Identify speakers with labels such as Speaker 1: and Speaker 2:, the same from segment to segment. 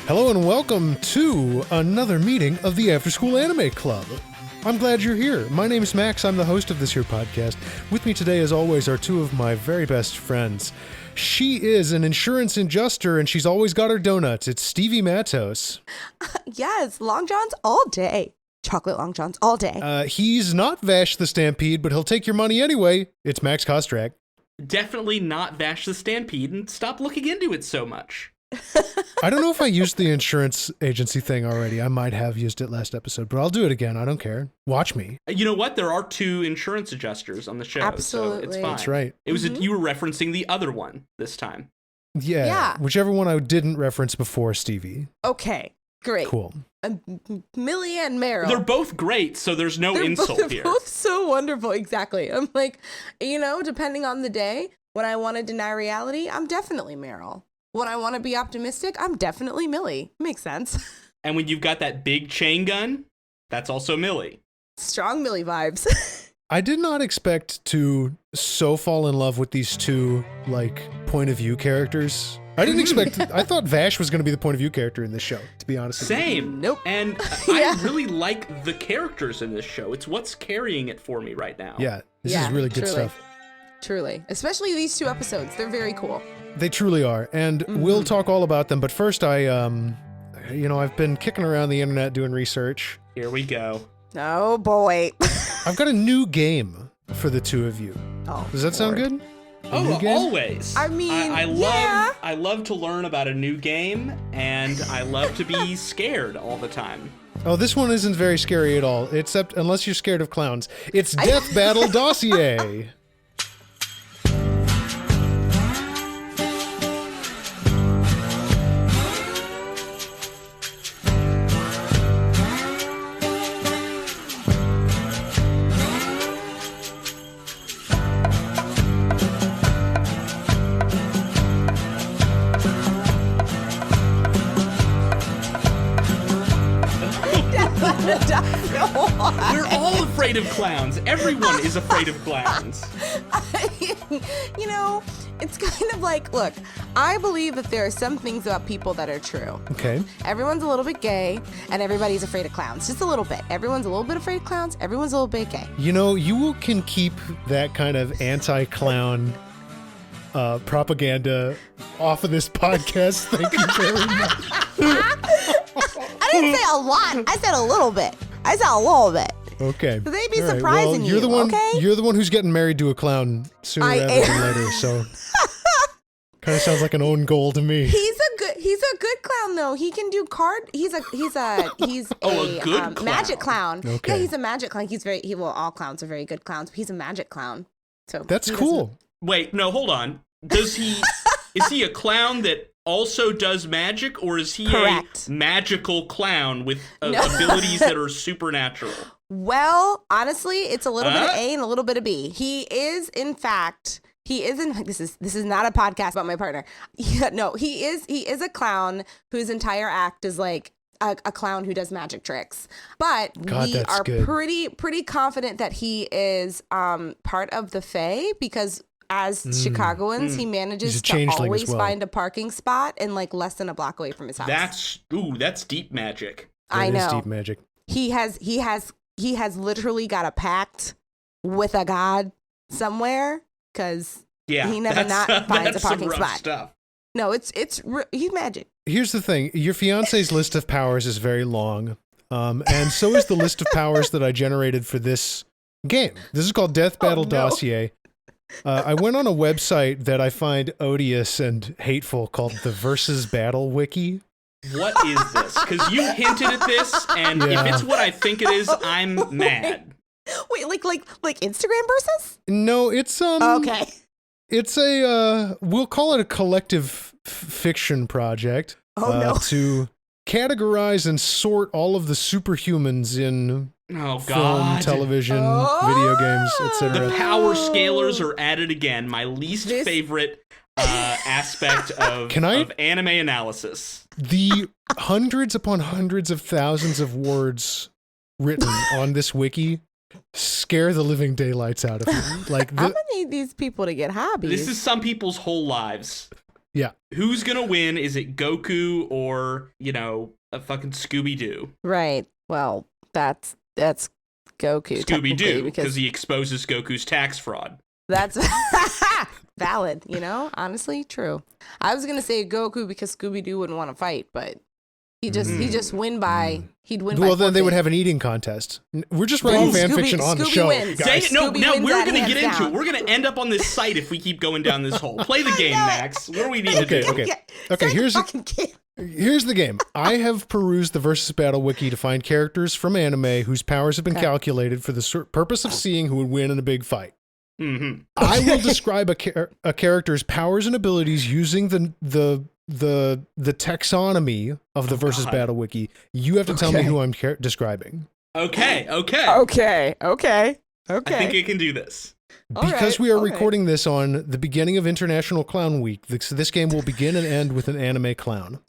Speaker 1: Hello and welcome to another meeting of the Afterschool Anime Club. I'm glad you're here. My name is Max. I'm the host of this here podcast. With me today, as always, are two of my very best friends. She is an insurance adjuster, and she's always got her donuts. It's Stevie Matos.
Speaker 2: Yes, Long Johns all day. Chocolate Long Johns all day.
Speaker 1: He's not Vash the Stampede, but he'll take your money anyway. It's Max Kostrak.
Speaker 3: Definitely not Vash the Stampede, and stop looking into it so much.
Speaker 1: I don't know if I used the insurance agency thing already. I might have used it last episode, but I'll do it again. I don't care. Watch me.
Speaker 3: You know what? There are two insurance adjusters on the show,
Speaker 2: Absolutely.
Speaker 3: so it's fine.
Speaker 1: That's right.
Speaker 3: It was you were referencing the other one this time.
Speaker 1: Yeah. Whichever one I didn't reference before, Stevie.
Speaker 2: Okay, great.
Speaker 1: Cool.
Speaker 2: Millie and Meryl.
Speaker 3: They're both great, so there's no insult
Speaker 2: they're
Speaker 3: here.
Speaker 2: both so wonderful. Exactly. I'm like, depending on the day, when I want to deny reality, I'm definitely Meryl. When I want to be optimistic, I'm definitely Millie. Makes sense.
Speaker 3: And when you've got that big chain gun, that's also Millie.
Speaker 2: Strong Millie vibes.
Speaker 1: I did not expect to so fall in love with these two, point of view characters. I didn't expect, I thought Vash was going to be the point of view character in this show, to be honest with you.
Speaker 3: Same.
Speaker 2: Nope.
Speaker 3: And I really like the characters in this show. It's what's carrying it for me right now.
Speaker 1: Yeah, this is really good stuff.
Speaker 2: Truly. Especially these two episodes. They're very cool.
Speaker 1: They truly are, and we'll talk all about them, but first I've been kicking around the internet doing research.
Speaker 3: Here we go.
Speaker 2: Oh, boy.
Speaker 1: I've got a new game for the two of you.
Speaker 2: Oh,
Speaker 1: does that sound good?
Speaker 3: Always.
Speaker 2: I mean,
Speaker 3: I love to learn about a new game, and I love to be scared all the time.
Speaker 1: Oh, this one isn't very scary at all, except unless you're scared of clowns. It's Death Battle Dossier.
Speaker 3: We're all afraid of clowns. Everyone is afraid of clowns.
Speaker 2: It's kind of like, look, I believe that there are some things about people that are true.
Speaker 1: Okay.
Speaker 2: Everyone's a little bit gay, and everybody's afraid of clowns. Just a little bit. Everyone's a little bit afraid of clowns. Everyone's a little bit gay.
Speaker 1: You can keep that kind of anti-clown propaganda off of this podcast. Thank you very much.
Speaker 2: I didn't say a lot. I said a little bit. I said a little bit.
Speaker 1: Okay.
Speaker 2: They'd be
Speaker 1: All right.
Speaker 2: surprising
Speaker 1: you're the one,
Speaker 2: okay?
Speaker 1: You're the one who's getting married to a clown sooner rather than later, so kind of sounds like an own goal to me.
Speaker 2: He's a good clown though. He can do he's a
Speaker 3: good
Speaker 2: magic clown.
Speaker 1: Okay.
Speaker 2: Yeah, he's a magic clown. All clowns are very good clowns, but he's a magic clown. So
Speaker 1: that's cool.
Speaker 3: Wait, no, hold on. Is he a clown that also does magic, or is he
Speaker 2: Correct.
Speaker 3: a magical clown with abilities that are supernatural?
Speaker 2: Well, honestly, it's a little bit of A and a little bit of B. He is in this is not a podcast about my partner. Yeah, no, he is a clown whose entire act is like a clown who does magic tricks. But we are pretty confident that he is part of the Fae, because as Chicagoans, he manages to always find a parking spot and less than a block away from his house.
Speaker 3: That's deep magic.
Speaker 2: I know.
Speaker 1: That is deep magic.
Speaker 2: He has literally got a pact with a god somewhere, because he never finds a parking spot.
Speaker 3: Stuff.
Speaker 2: No, he's magic.
Speaker 1: Here's the thing. Your fiance's list of powers is very long. And so is the list of powers that I generated for this game. This is called Death Battle Dossier. I went on a website that I find odious and hateful called the Versus Battle Wiki.
Speaker 3: What is this? Because you hinted at this, and if it's what I think it is, I'm mad.
Speaker 2: Wait, like Instagram versus?
Speaker 1: No, it's
Speaker 2: okay.
Speaker 1: It's we'll call it a collective fiction project.
Speaker 2: No.
Speaker 1: To categorize and sort all of the superhumans in film, television, video games, etc.
Speaker 3: The power scalers are at it again. My least favorite aspect of anime analysis.
Speaker 1: The hundreds upon hundreds of thousands of words written on this wiki scare the living daylights out of me.
Speaker 2: I'm gonna need these people to get hobbies.
Speaker 3: This is some people's whole lives.
Speaker 1: Yeah.
Speaker 3: Who's gonna win? Is it Goku or, a fucking Scooby-Doo?
Speaker 2: Right. Well, that's Goku.
Speaker 3: Scooby-Doo, because he exposes Goku's tax fraud.
Speaker 2: That's valid, honestly, true. I was gonna say Goku because Scooby-Doo wouldn't want to fight, but he'd win by
Speaker 1: Well, then they would have an eating contest. We're just writing fan fiction on the show.
Speaker 2: Wins.
Speaker 1: Guys.
Speaker 3: No, now we're going to get into it. We're going to end up on this site if we keep going down this hole. Play the game, Max. What do we need to do?
Speaker 1: Okay, here's the game. I have perused the Versus Battle wiki to find characters from anime whose powers have been calculated for the purpose of seeing who would win in a big fight.
Speaker 3: Mm-hmm.
Speaker 1: I will describe a character's powers and abilities using the taxonomy of the Versus Battle wiki. You have to tell me who I'm describing.
Speaker 3: Okay.
Speaker 2: I
Speaker 3: think I can do this.
Speaker 1: Because we are recording this on the beginning of International Clown Week, this game will begin and end with an anime clown.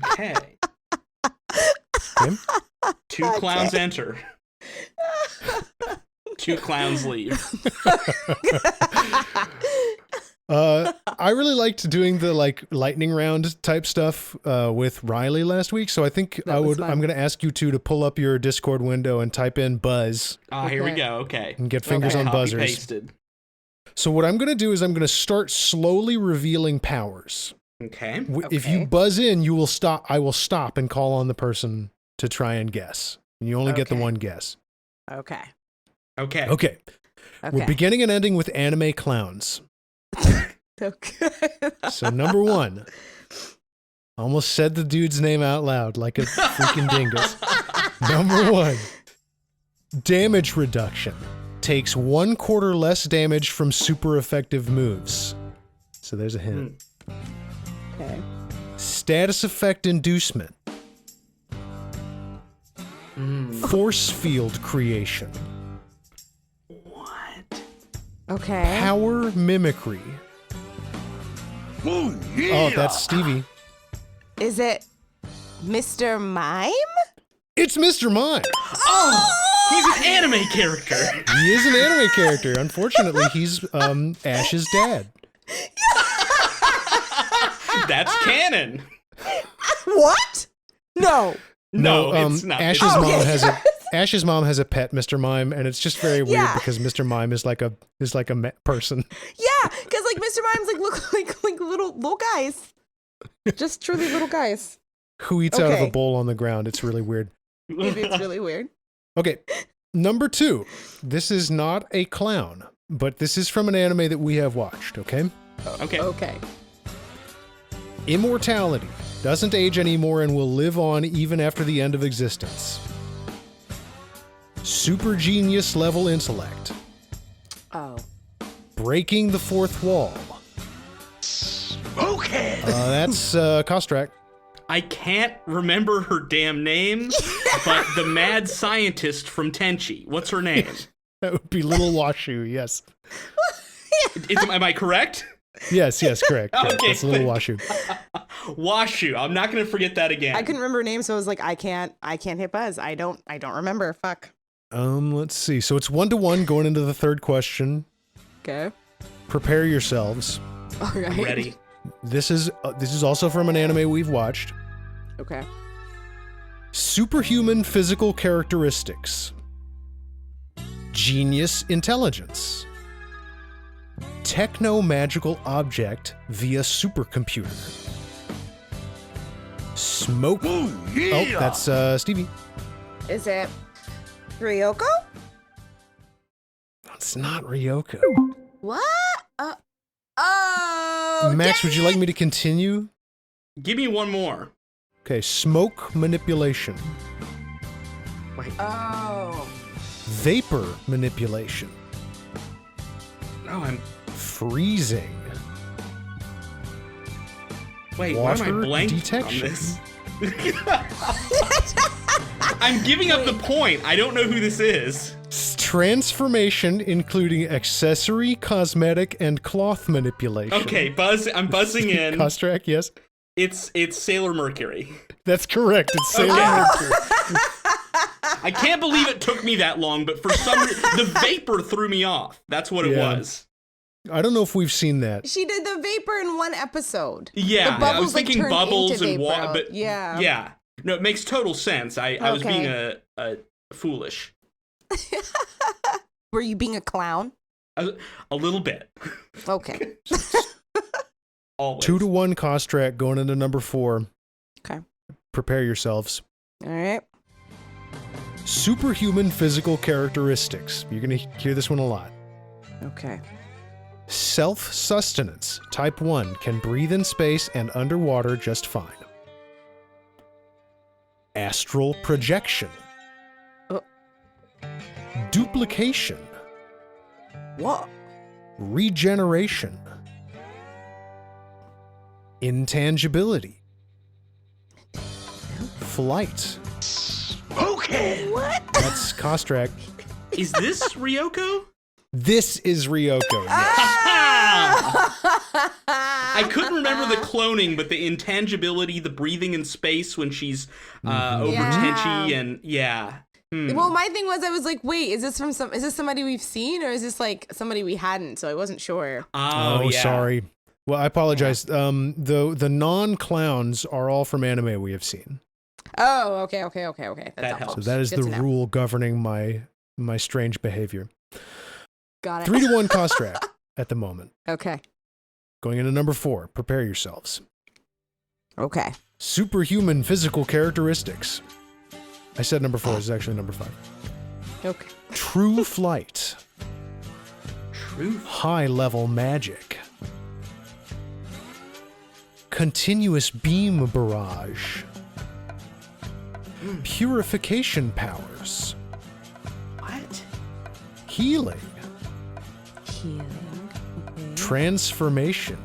Speaker 3: Okay. Two clowns enter. Two clowns leave.
Speaker 1: I really liked doing the lightning round type stuff with Riley last week, so I think I'm going to ask you two to pull up your Discord window and type in Buzz.
Speaker 3: Here we go. Okay.
Speaker 1: And get fingers on buzzers.
Speaker 3: Pasted.
Speaker 1: So what I'm going to do is I'm going to start slowly revealing powers.
Speaker 3: Okay.
Speaker 1: If you buzz in, you will stop. I will stop and call on the person to try and guess. You only get the one guess.
Speaker 2: Okay.
Speaker 1: We're beginning and ending with anime clowns.
Speaker 2: Okay.
Speaker 1: So number 1. Almost said the dude's name out loud like a freaking dingus. Number 1. Damage reduction. Takes 1/4 less damage from super effective moves. So there's a hint.
Speaker 2: Okay.
Speaker 1: Status effect inducement. Force field creation.
Speaker 3: What?
Speaker 2: Okay.
Speaker 1: Power mimicry.
Speaker 4: Oh, yeah.
Speaker 1: Oh, that's Stevie.
Speaker 2: Is it Mr. Mime?
Speaker 1: It's Mr. Mime.
Speaker 3: Oh! He's an anime character.
Speaker 1: He is an anime character. Unfortunately, he's Ash's dad.
Speaker 3: That's canon.
Speaker 2: What? No.
Speaker 3: No, it's not.
Speaker 1: Ash's mom has a pet, Mr. Mime, and it's just very weird because Mr. Mime is like a person.
Speaker 2: Yeah, because Mr. Mime's look like little guys, just truly little guys
Speaker 1: who eats out of a bowl on the ground. It's really weird.
Speaker 2: It's really weird.
Speaker 1: Okay, number 2. This is not a clown, but this is from an anime that we have watched. Okay.
Speaker 2: Okay.
Speaker 1: Immortality. Doesn't age anymore and will live on even after the end of existence. Super genius level intellect.
Speaker 2: Oh.
Speaker 1: Breaking the fourth wall.
Speaker 4: Okay.
Speaker 1: That's Kostrak.
Speaker 3: I can't remember her damn name, but the mad scientist from Tenchi. What's her name?
Speaker 1: That would be Little Washu, yes.
Speaker 3: Am I correct?
Speaker 1: Yes, correct.
Speaker 3: Okay.
Speaker 1: It's Little Washu.
Speaker 3: Washu. I'm not going to forget that again.
Speaker 2: I couldn't remember her name, so I was like, I can't hit Buzz. I don't remember. Fuck.
Speaker 1: Let's see. So it's 1-1 going into the third question.
Speaker 2: Okay.
Speaker 1: Prepare yourselves.
Speaker 2: All right.
Speaker 3: I'm ready.
Speaker 1: This is also from an anime we've watched.
Speaker 2: Okay.
Speaker 1: Superhuman physical characteristics. Genius intelligence. Techno-magical object via supercomputer. Smoke.
Speaker 4: Oh, yeah.
Speaker 1: Oh, that's Stevie.
Speaker 2: Is it Ryoko?
Speaker 1: It's not Ryoko.
Speaker 2: What? Oh.
Speaker 1: Max, would you like me to continue?
Speaker 3: Give me one more.
Speaker 1: Okay, smoke manipulation.
Speaker 3: Wait.
Speaker 2: Oh.
Speaker 1: Vapor manipulation.
Speaker 3: No, I'm...
Speaker 1: Freezing.
Speaker 3: Wait,
Speaker 1: Water
Speaker 3: why am I blanking
Speaker 1: detection.
Speaker 3: on this? I'm giving up the point. I don't know who this is.
Speaker 1: Transformation, including accessory, cosmetic, and cloth manipulation.
Speaker 3: Okay, I'm buzzing in.
Speaker 1: Kostrak, yes.
Speaker 3: It's Sailor Mercury.
Speaker 1: That's correct. It's Sailor Mercury.
Speaker 3: I can't believe it took me that long, but for some reason, the vapor threw me off. That's what it was.
Speaker 1: I don't know if we've seen that.
Speaker 2: She did the vapor in one episode.
Speaker 3: Yeah, I was thinking
Speaker 2: turned
Speaker 3: bubbles
Speaker 2: into
Speaker 3: and water,
Speaker 2: vapor.
Speaker 3: but
Speaker 2: yeah.
Speaker 3: No, it makes total sense. I was being a foolish.
Speaker 2: Were you being a clown?
Speaker 3: A little bit.
Speaker 2: Okay.
Speaker 3: Always.
Speaker 1: 2-1 Kostrak going into number 4.
Speaker 2: Okay.
Speaker 1: Prepare yourselves.
Speaker 2: All right.
Speaker 1: Superhuman physical characteristics. You're going to hear this one a lot.
Speaker 2: Okay.
Speaker 1: Self-sustenance. Type 1. Can breathe in space and underwater just fine. Astral projection. Duplication.
Speaker 2: What?
Speaker 1: Regeneration. Intangibility. Flight.
Speaker 3: Okay.
Speaker 2: What?
Speaker 1: That's Kostrak.
Speaker 3: Is this Ryoko?
Speaker 1: This is Ryoko. Yes.
Speaker 3: I couldn't remember the cloning, but the intangibility, the breathing in space when she's over Tenchi, and
Speaker 2: Well, my thing was, I was like, wait, is this somebody we've seen, or is this like somebody we hadn't? So I wasn't sure.
Speaker 1: Oh,
Speaker 3: yeah.
Speaker 1: Sorry. Well, I apologize. The non-clowns are all from anime we have seen.
Speaker 2: Oh, okay.
Speaker 3: That helps.
Speaker 1: So that is
Speaker 2: Good
Speaker 1: the
Speaker 2: to know.
Speaker 1: rule governing my strange behavior.
Speaker 2: Got it.
Speaker 1: 3-1 Kostrak at the moment.
Speaker 2: Okay.
Speaker 1: Going into number 4. Prepare yourselves.
Speaker 2: Okay.
Speaker 1: Superhuman physical characteristics. I said number 4. It's actually number 5.
Speaker 2: Okay.
Speaker 1: True flight.
Speaker 3: True.
Speaker 1: High-level magic. Continuous beam barrage. Purification powers.
Speaker 3: What?
Speaker 1: Healing.
Speaker 2: Okay.
Speaker 1: Transformation.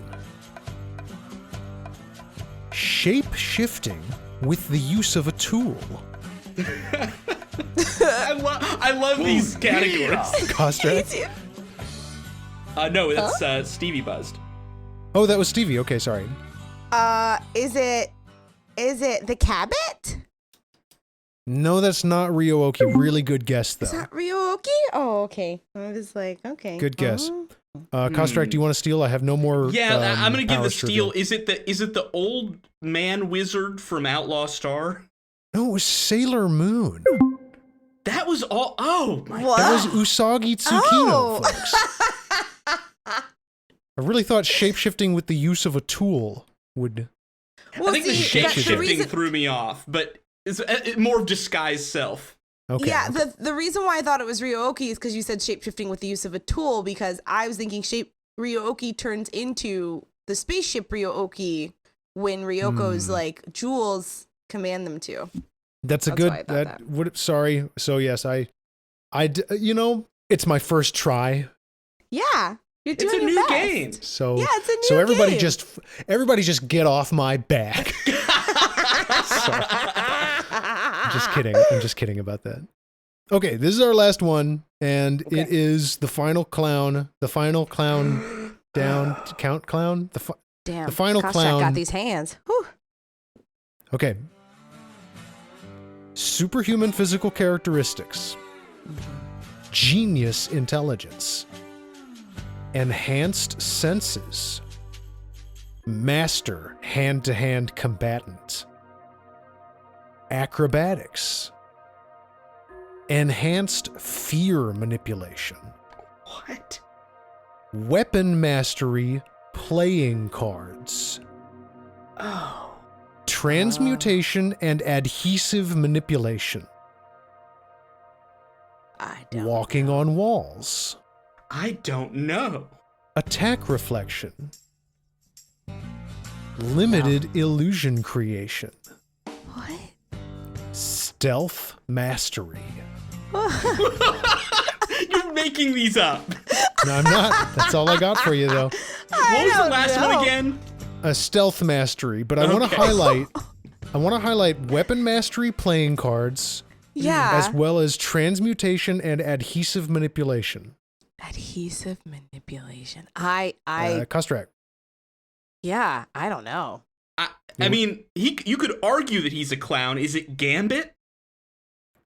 Speaker 1: Shape-shifting with the use of a tool.
Speaker 3: I love these categories.
Speaker 1: Kostrak?
Speaker 3: No, that's Stevie buzzed.
Speaker 1: Oh, that was Stevie. Okay, sorry.
Speaker 2: Is it the Cabot?
Speaker 1: No, that's not Ryooki. Really good guess, though.
Speaker 2: Is that Ryooki? Oh, okay. I was like, okay.
Speaker 1: Good guess. Kostrak, do you want to steal? I have no more.
Speaker 3: Yeah, I'm gonna give the
Speaker 1: powers
Speaker 3: steal.
Speaker 1: trivia.
Speaker 3: Is it the old man wizard from Outlaw Star?
Speaker 1: No, it was Sailor Moon.
Speaker 3: That was all. Oh my!
Speaker 2: What?
Speaker 1: That was Usagi Tsukino, folks. I really thought shapeshifting with the use of a tool would.
Speaker 2: Well,
Speaker 3: I think the
Speaker 2: see,
Speaker 3: shape
Speaker 2: that's the
Speaker 3: shifting
Speaker 2: reason-
Speaker 3: threw me off, but it's more of disguised self.
Speaker 1: Okay.
Speaker 2: Yeah,
Speaker 1: okay.
Speaker 2: the reason why I thought it was Ryooki is because you said shapeshifting with the use of a tool, because I was thinking Ryooki turns into the spaceship Ryooki when Ryoko's like jewels command them to.
Speaker 1: That's a
Speaker 2: That's
Speaker 1: good.
Speaker 2: why I thought
Speaker 1: That would. Sorry. So yes, it's my first try.
Speaker 2: Yeah, you're
Speaker 3: It's
Speaker 2: doing
Speaker 3: a
Speaker 2: your
Speaker 3: new
Speaker 2: best.
Speaker 3: game.
Speaker 1: So
Speaker 2: Yeah, it's a new
Speaker 1: so everybody
Speaker 2: game.
Speaker 1: just get off my back. I'm just kidding about that. Okay, this is our last one, and it is the final clown. The final clown down. Count clown.
Speaker 2: Damn,
Speaker 1: the final
Speaker 2: Koshak
Speaker 1: clown.
Speaker 2: got these hands. Whew.
Speaker 1: Okay. Superhuman physical characteristics. Genius intelligence. Enhanced senses. Master hand-to-hand combatant. Acrobatics. Enhanced fear manipulation.
Speaker 3: What?
Speaker 1: Weapon mastery playing cards.
Speaker 3: Oh.
Speaker 1: Transmutation and adhesive manipulation.
Speaker 2: I don't.
Speaker 1: Walking on walls.
Speaker 3: I don't know.
Speaker 1: Attack reflection. Limited illusion creation.
Speaker 2: What?
Speaker 1: Stealth mastery.
Speaker 3: You're making these up.
Speaker 1: No, I'm not. That's all I got for you, though.
Speaker 3: What was the
Speaker 2: don't
Speaker 3: last
Speaker 2: know.
Speaker 3: one again?
Speaker 1: A stealth mastery, but I want to highlight weapon mastery playing cards,
Speaker 2: Yeah.
Speaker 1: as well as transmutation and adhesive manipulation.
Speaker 2: Adhesive manipulation. I
Speaker 1: Kostrak.
Speaker 2: yeah, I don't know.
Speaker 3: I mean, you could argue that he's a clown. Is it Gambit?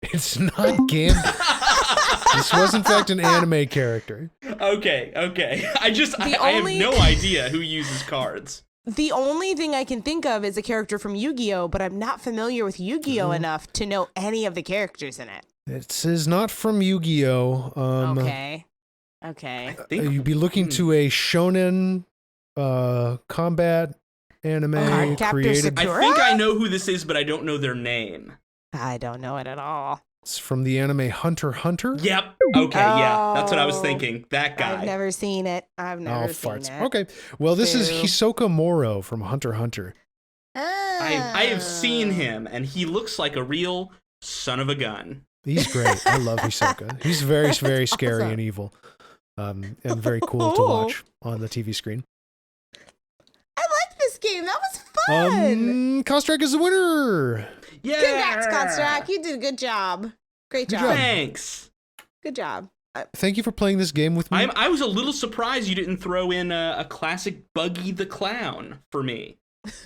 Speaker 1: It's not Gambit. This was, in fact, an anime character.
Speaker 3: Okay. I have no idea who uses cards.
Speaker 2: The only thing I can think of is a character from Yu-Gi-Oh, but I'm not familiar with Yu-Gi-Oh enough to know any of the characters in it.
Speaker 1: It is not from Yu-Gi-Oh.
Speaker 2: Okay.
Speaker 1: You'd be looking to a shonen combat anime created.
Speaker 3: I think I know who this is, but I don't know their name.
Speaker 2: I don't know it at all.
Speaker 1: It's from the anime Hunter x Hunter.
Speaker 3: Yep. Okay, yeah. That's what I was thinking. That guy.
Speaker 2: I've never seen it. Farts.
Speaker 1: Okay. Well, this is Hisoka Moro from Hunter x Hunter.
Speaker 3: I have seen him, and he looks like a real son of a gun.
Speaker 1: He's great. I love Hisoka. He's very, very scary and evil. And very cool to watch on the TV screen.
Speaker 2: I like this game. That was fun.
Speaker 1: Kostrak is the winner.
Speaker 3: Yeah.
Speaker 2: Congrats, Kostrak. You did a good job. Great job.
Speaker 3: Thanks.
Speaker 2: Good job.
Speaker 1: Thank you for playing this game with me.
Speaker 3: I was a little surprised you didn't throw in a classic Buggy the Clown for me.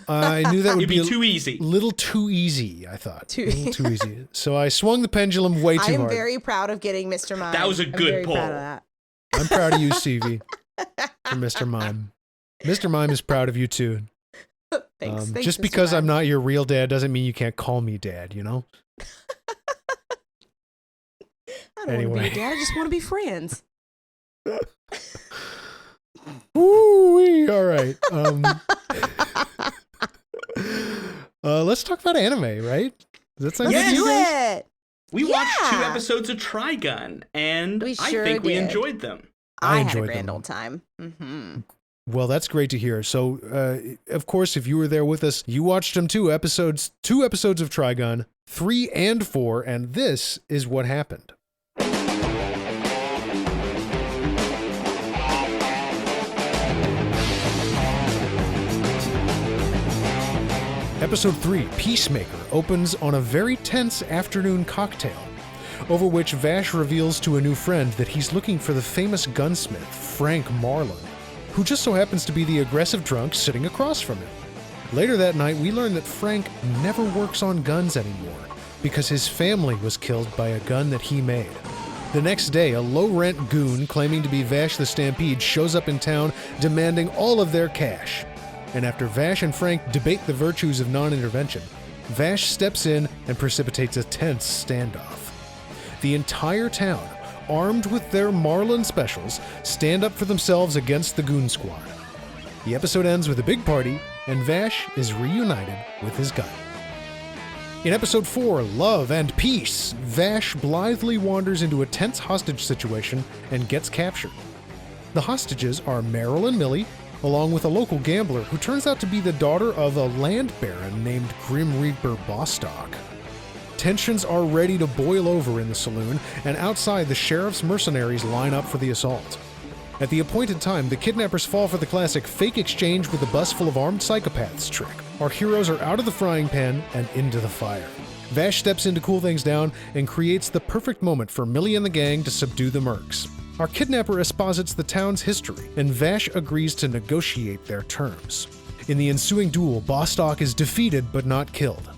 Speaker 1: I knew that would
Speaker 3: be too easy.
Speaker 1: Little too easy, I thought. Too easy. So I swung the pendulum way too hard.
Speaker 2: I'm very proud of getting Mr. Mime.
Speaker 3: That was a good pull.
Speaker 1: I'm proud of you, Stevie, for Mr. Mime. Mr. Mime is proud of you, too.
Speaker 2: Thanks,
Speaker 1: just
Speaker 2: Mr.
Speaker 1: because
Speaker 2: Mime.
Speaker 1: I'm not your real dad doesn't mean you can't call me dad, you know?
Speaker 2: I don't want to be a dad. I just want to be friends.
Speaker 1: Woo-wee. All right. Let's talk about anime, right? Does that sound good?
Speaker 2: Let's do it.
Speaker 3: We watched 2 episodes of Trigun, and I think we enjoyed them.
Speaker 2: I had a grand old time. Mm-hmm.
Speaker 1: Well, that's great to hear. So, of course, if you were there with us, you watched them too. Two episodes of Trigun, 3 and 4, and this is what happened. Episode 3, Peacemaker, opens on a very tense afternoon cocktail, over which Vash reveals to a new friend that he's looking for the famous gunsmith, Frank Marlin, who just so happens to be the aggressive drunk sitting across from him. Later that night, we learn that Frank never works on guns anymore, because his family was killed by a gun that he made. The next day, a low-rent goon claiming to be Vash the Stampede shows up in town demanding all of their cash. And after Vash and Frank debate the virtues of non-intervention, Vash steps in and precipitates a tense standoff. The entire town, armed with their Marlin specials, stand up for themselves against the goon squad. The episode ends with a big party, and Vash is reunited with his gun. In episode 4, Love and Peace, Vash blithely wanders into a tense hostage situation and gets captured. The hostages are Meryl and Millie, along with a local gambler who turns out to be the daughter of a land baron named Grim Reaper Bostock. Tensions are ready to boil over in the saloon, and outside the sheriff's mercenaries line up for the assault. At the appointed time, the kidnappers fall for the classic fake exchange with a bus full of armed psychopaths trick. Our heroes are out of the frying pan and into the fire. Vash steps in to cool things down and creates the perfect moment for Millie and the gang to subdue the mercs. Our kidnapper exposits the town's history, and Vash agrees to negotiate their terms. In the ensuing duel, Bostock is defeated but not killed,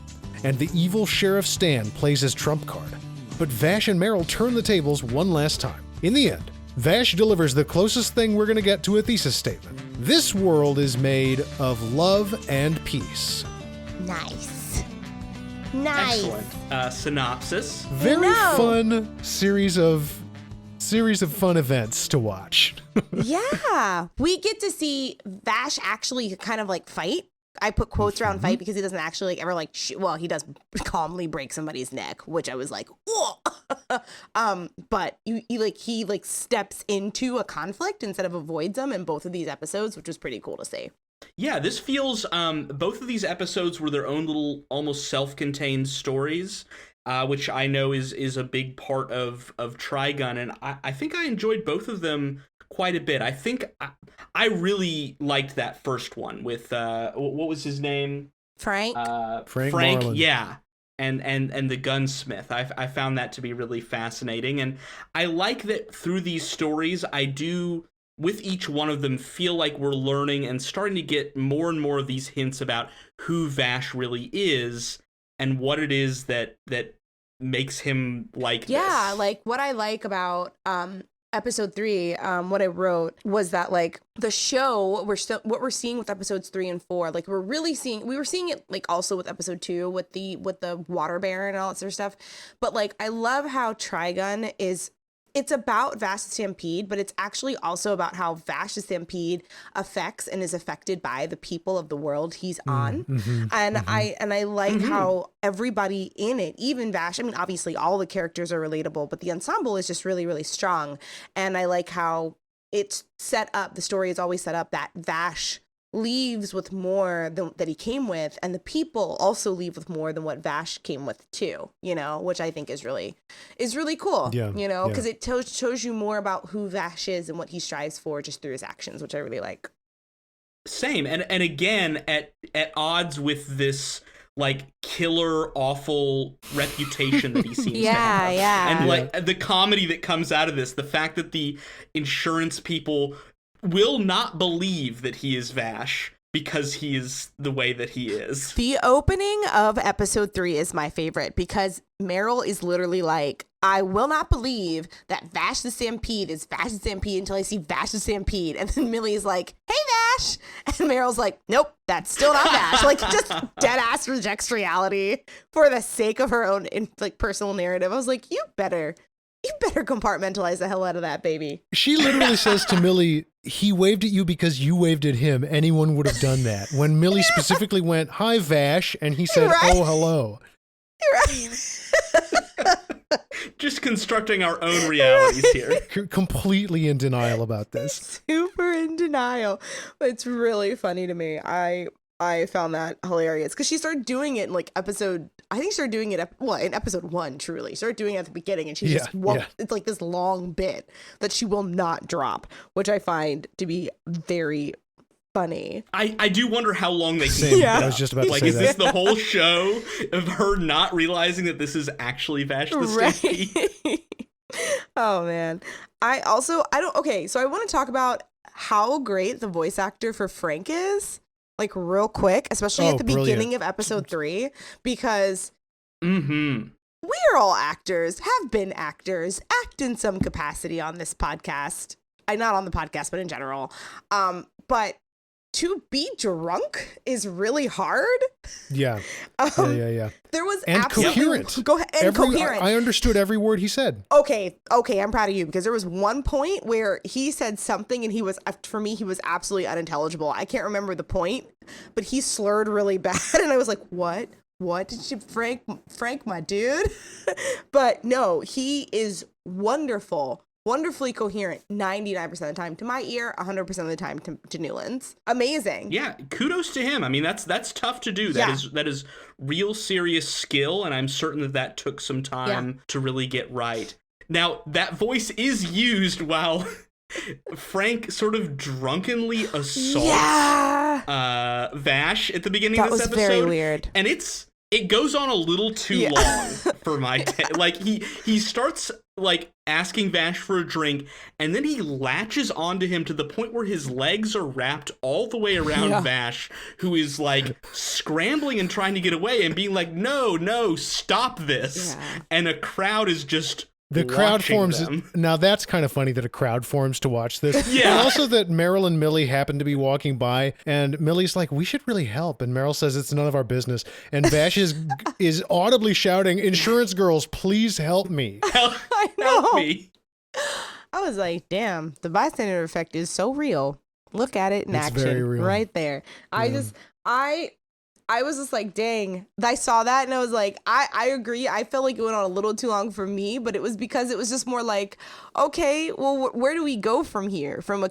Speaker 1: and the evil Sheriff Stan plays his trump card. But Vash and Meryl turn the tables one last time. In the end, Vash delivers the closest thing we're going to get to a thesis statement. This world is made of love and peace.
Speaker 2: Nice.
Speaker 3: Excellent. Synopsis.
Speaker 1: Very fun series of fun events to watch.
Speaker 2: Yeah. We get to see Vash actually kind of like fight. I put quotes around fight because he doesn't actually like ever like well, he does calmly break somebody's neck, which I was like, whoa. But he steps into a conflict instead of avoids them in both of these episodes, which was pretty cool to see.
Speaker 3: Yeah, this feels both of these episodes were their own little almost self-contained stories, which I know is a big part of Trigun, and I think I enjoyed both of them quite a bit. I think I really liked that first one with what was his name?
Speaker 2: Frank.
Speaker 1: Frank Marlin.
Speaker 3: Yeah. And the gunsmith. I found that to be really fascinating, and I like that through these stories I do with each one of them feel like we're learning and starting to get more and more of these hints about who Vash really is and what it is that makes him like
Speaker 2: Yeah,
Speaker 3: this.
Speaker 2: like what I like about episode 3, what I wrote was that like the show, what we're seeing with episodes 3 and 4, like we were seeing it like also with episode 2 with the water baron and all that sort of stuff. But like I love how Trigun it's about Vash the Stampede, but it's actually also about how Vash the Stampede affects and is affected by the people of the world he's on. I like how everybody in it, even Vash, I mean, obviously all the characters are relatable, but the ensemble is just really, really strong. And I like how it's set up, the story is always set up that Vash leaves with more than that he came with, and the people also leave with more than what Vash came with too, you know, which I think is really cool. You know, because it shows you more about who Vash is and what he strives for just through his actions, which I really like.
Speaker 3: Same. And again, at odds with this like killer awful reputation that he seems to have. And like the comedy that comes out of this, the fact that the insurance people will not believe that he is Vash because he is the way that he is.
Speaker 2: The opening of episode 3 is my favorite because Meryl is literally like, I will not believe that Vash the Stampede is Vash the Stampede until I see Vash the Stampede. And then Millie's like, hey, Vash. And Meryl's like, nope, that's still not Vash. Like, just dead ass rejects reality for the sake of her own like personal narrative. I was like, you better compartmentalize the hell out of that, baby.
Speaker 1: She literally says to Millie, he waved at you because you waved at him. Anyone would have done that. When Millie specifically went, hi, Vash, and he said, oh, hello.
Speaker 2: You're right.
Speaker 3: Just constructing our own realities here.
Speaker 1: Completely in denial about this.
Speaker 2: Super in denial. It's really funny to me. I found that hilarious because she started doing it in like episode, I think she started doing it in episode 1, truly. She started doing it at the beginning and she just won't, it's like this long bit that she will not drop, which I find to be very funny.
Speaker 3: I do wonder how long they
Speaker 1: can I was just about to say
Speaker 3: is this the whole show of her not realizing that this is actually Vash the Stampede?
Speaker 2: Oh man. So I want to talk about how great the voice actor for Frank is. Like real quick, especially at the beginning of episode 3, because we're all actors, have been actors, act in some capacity on this podcast. Not on the podcast, but in general. But to be drunk is really hard.
Speaker 1: Yeah.
Speaker 2: There was
Speaker 1: coherent.
Speaker 2: Go ahead. And coherent.
Speaker 1: I understood every word he said.
Speaker 2: Okay, I'm proud of you because there was one point where he said something and he was absolutely unintelligible. I can't remember the point, but he slurred really bad and I was like, what? What did you, Frank, my dude? But no, he is wonderfully coherent 99% of the time to my ear, 100% of the time to Newland's. Amazing.
Speaker 3: Yeah, kudos to him. I mean, that's tough to do. That is real serious skill, and I'm certain that took some time to really get right. Now, that voice is used while Frank sort of drunkenly assaults Vash at the beginning of this episode. That was very
Speaker 2: weird.
Speaker 3: And it goes on a little too long for my like he starts like asking Vash for a drink and then he latches onto him to the point where his legs are wrapped all the way around Vash, who is like scrambling and trying to get away and being like, no, stop this. And a crowd is just
Speaker 1: the crowd forms. Now that's kind of funny that a crowd forms to watch this. And also that Meryl and Millie happen to be walking by, and Millie's like, "We should really help," and Meryl says it's none of our business, and Vash is audibly shouting, "Insurance girls, please help me!
Speaker 3: Help me!"
Speaker 2: I was like, "Damn, the bystander effect is so real. Look at it in action, right there." I was just like, dang, I saw that and I was like, I agree. I felt like it went on a little too long for me, but it was because it was just more like, okay, well, where do we go from here? From a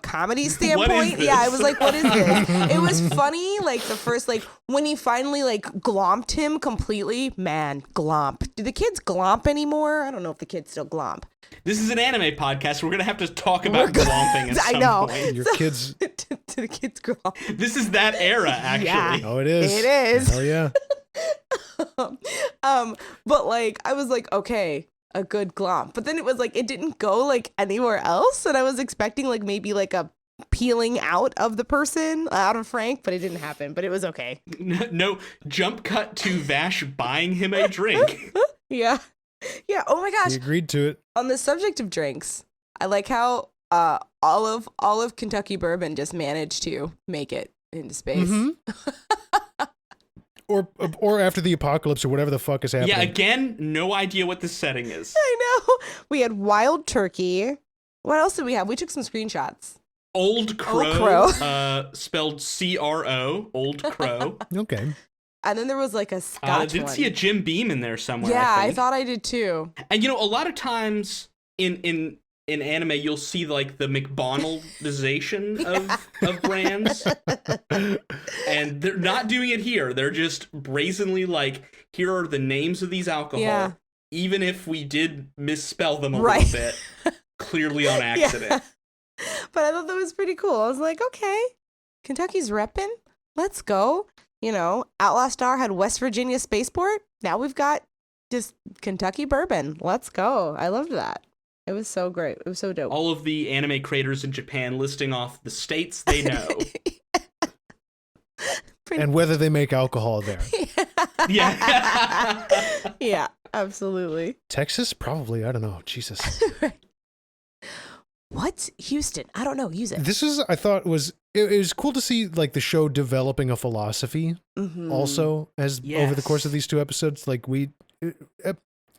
Speaker 2: comedy standpoint? Yeah, I was like, what is this? It was funny, like the first, like when he finally like glomped him completely, man, glomp. Do the kids glomp anymore? I don't know if the kids still glomp.
Speaker 3: This is an anime podcast. We're going to have to talk about glomping at some point.
Speaker 1: Your kids...
Speaker 2: to the kids glomp.
Speaker 3: This is that era, actually.
Speaker 2: Yeah,
Speaker 1: oh, it is.
Speaker 2: It is.
Speaker 1: Hell yeah.
Speaker 2: But like, I was like, okay, a good glomp. But then it was like, it didn't go like anywhere else. And I was expecting like maybe like a peeling out of the person, out of Frank, but it didn't happen. But it was okay.
Speaker 3: No, jump cut to Vash buying him a drink.
Speaker 2: Yeah. Yeah. Oh my gosh.
Speaker 1: He agreed to it.
Speaker 2: On the subject of drinks, I like how all of Kentucky bourbon just managed to make it into space.
Speaker 1: Mm-hmm. or after the apocalypse or whatever the fuck is happening.
Speaker 3: Yeah, again, no idea what the setting is.
Speaker 2: I know. We had wild turkey. What else did we have? We took some screenshots.
Speaker 3: Old Crow. Spelled C-R-O. Old Crow.
Speaker 1: Okay.
Speaker 2: And then there was like a Scotch
Speaker 3: I did
Speaker 2: one.
Speaker 3: see a Jim Beam in there somewhere.
Speaker 2: Yeah,
Speaker 3: I
Speaker 2: I thought I did too.
Speaker 3: And a lot of times in anime, you'll see like the McDonaldization of brands, and they're not doing it here. They're just brazenly like, here are the names of these alcohol, even if we did misspell them a little bit, clearly on accident.
Speaker 2: Yeah. But I thought that was pretty cool. I was like, okay, Kentucky's repping. Let's go. Outlaw Star had West Virginia Spaceport. Now we've got just Kentucky bourbon. Let's go. I loved that. It was so great. It was so dope.
Speaker 3: All of the anime creators in Japan listing off the states they know.
Speaker 1: And whether they make alcohol there.
Speaker 3: Yeah.
Speaker 2: Yeah, absolutely.
Speaker 1: Texas? Probably. I don't know. Jesus.
Speaker 2: What? Houston? I don't know. Use it.
Speaker 1: I thought it was cool to see like the show developing a philosophy also over the course of these two episodes. Like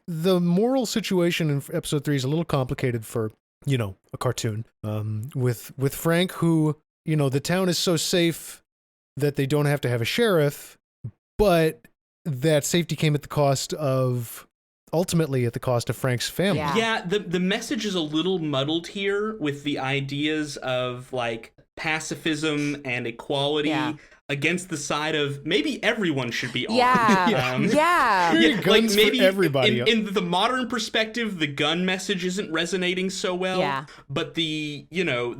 Speaker 1: the moral situation in episode 3 is a little complicated for, a cartoon. With Frank, who, the town is so safe that they don't have to have a sheriff, but that safety came ultimately at the cost of Frank's family.
Speaker 3: Yeah, the message is a little muddled here with the ideas of like pacifism and equality against the side of maybe everyone should be armed.
Speaker 2: Yeah.
Speaker 1: Guns
Speaker 3: like maybe
Speaker 1: for everybody.
Speaker 3: In the modern perspective, the gun message isn't resonating so well.
Speaker 2: Yeah.
Speaker 3: But the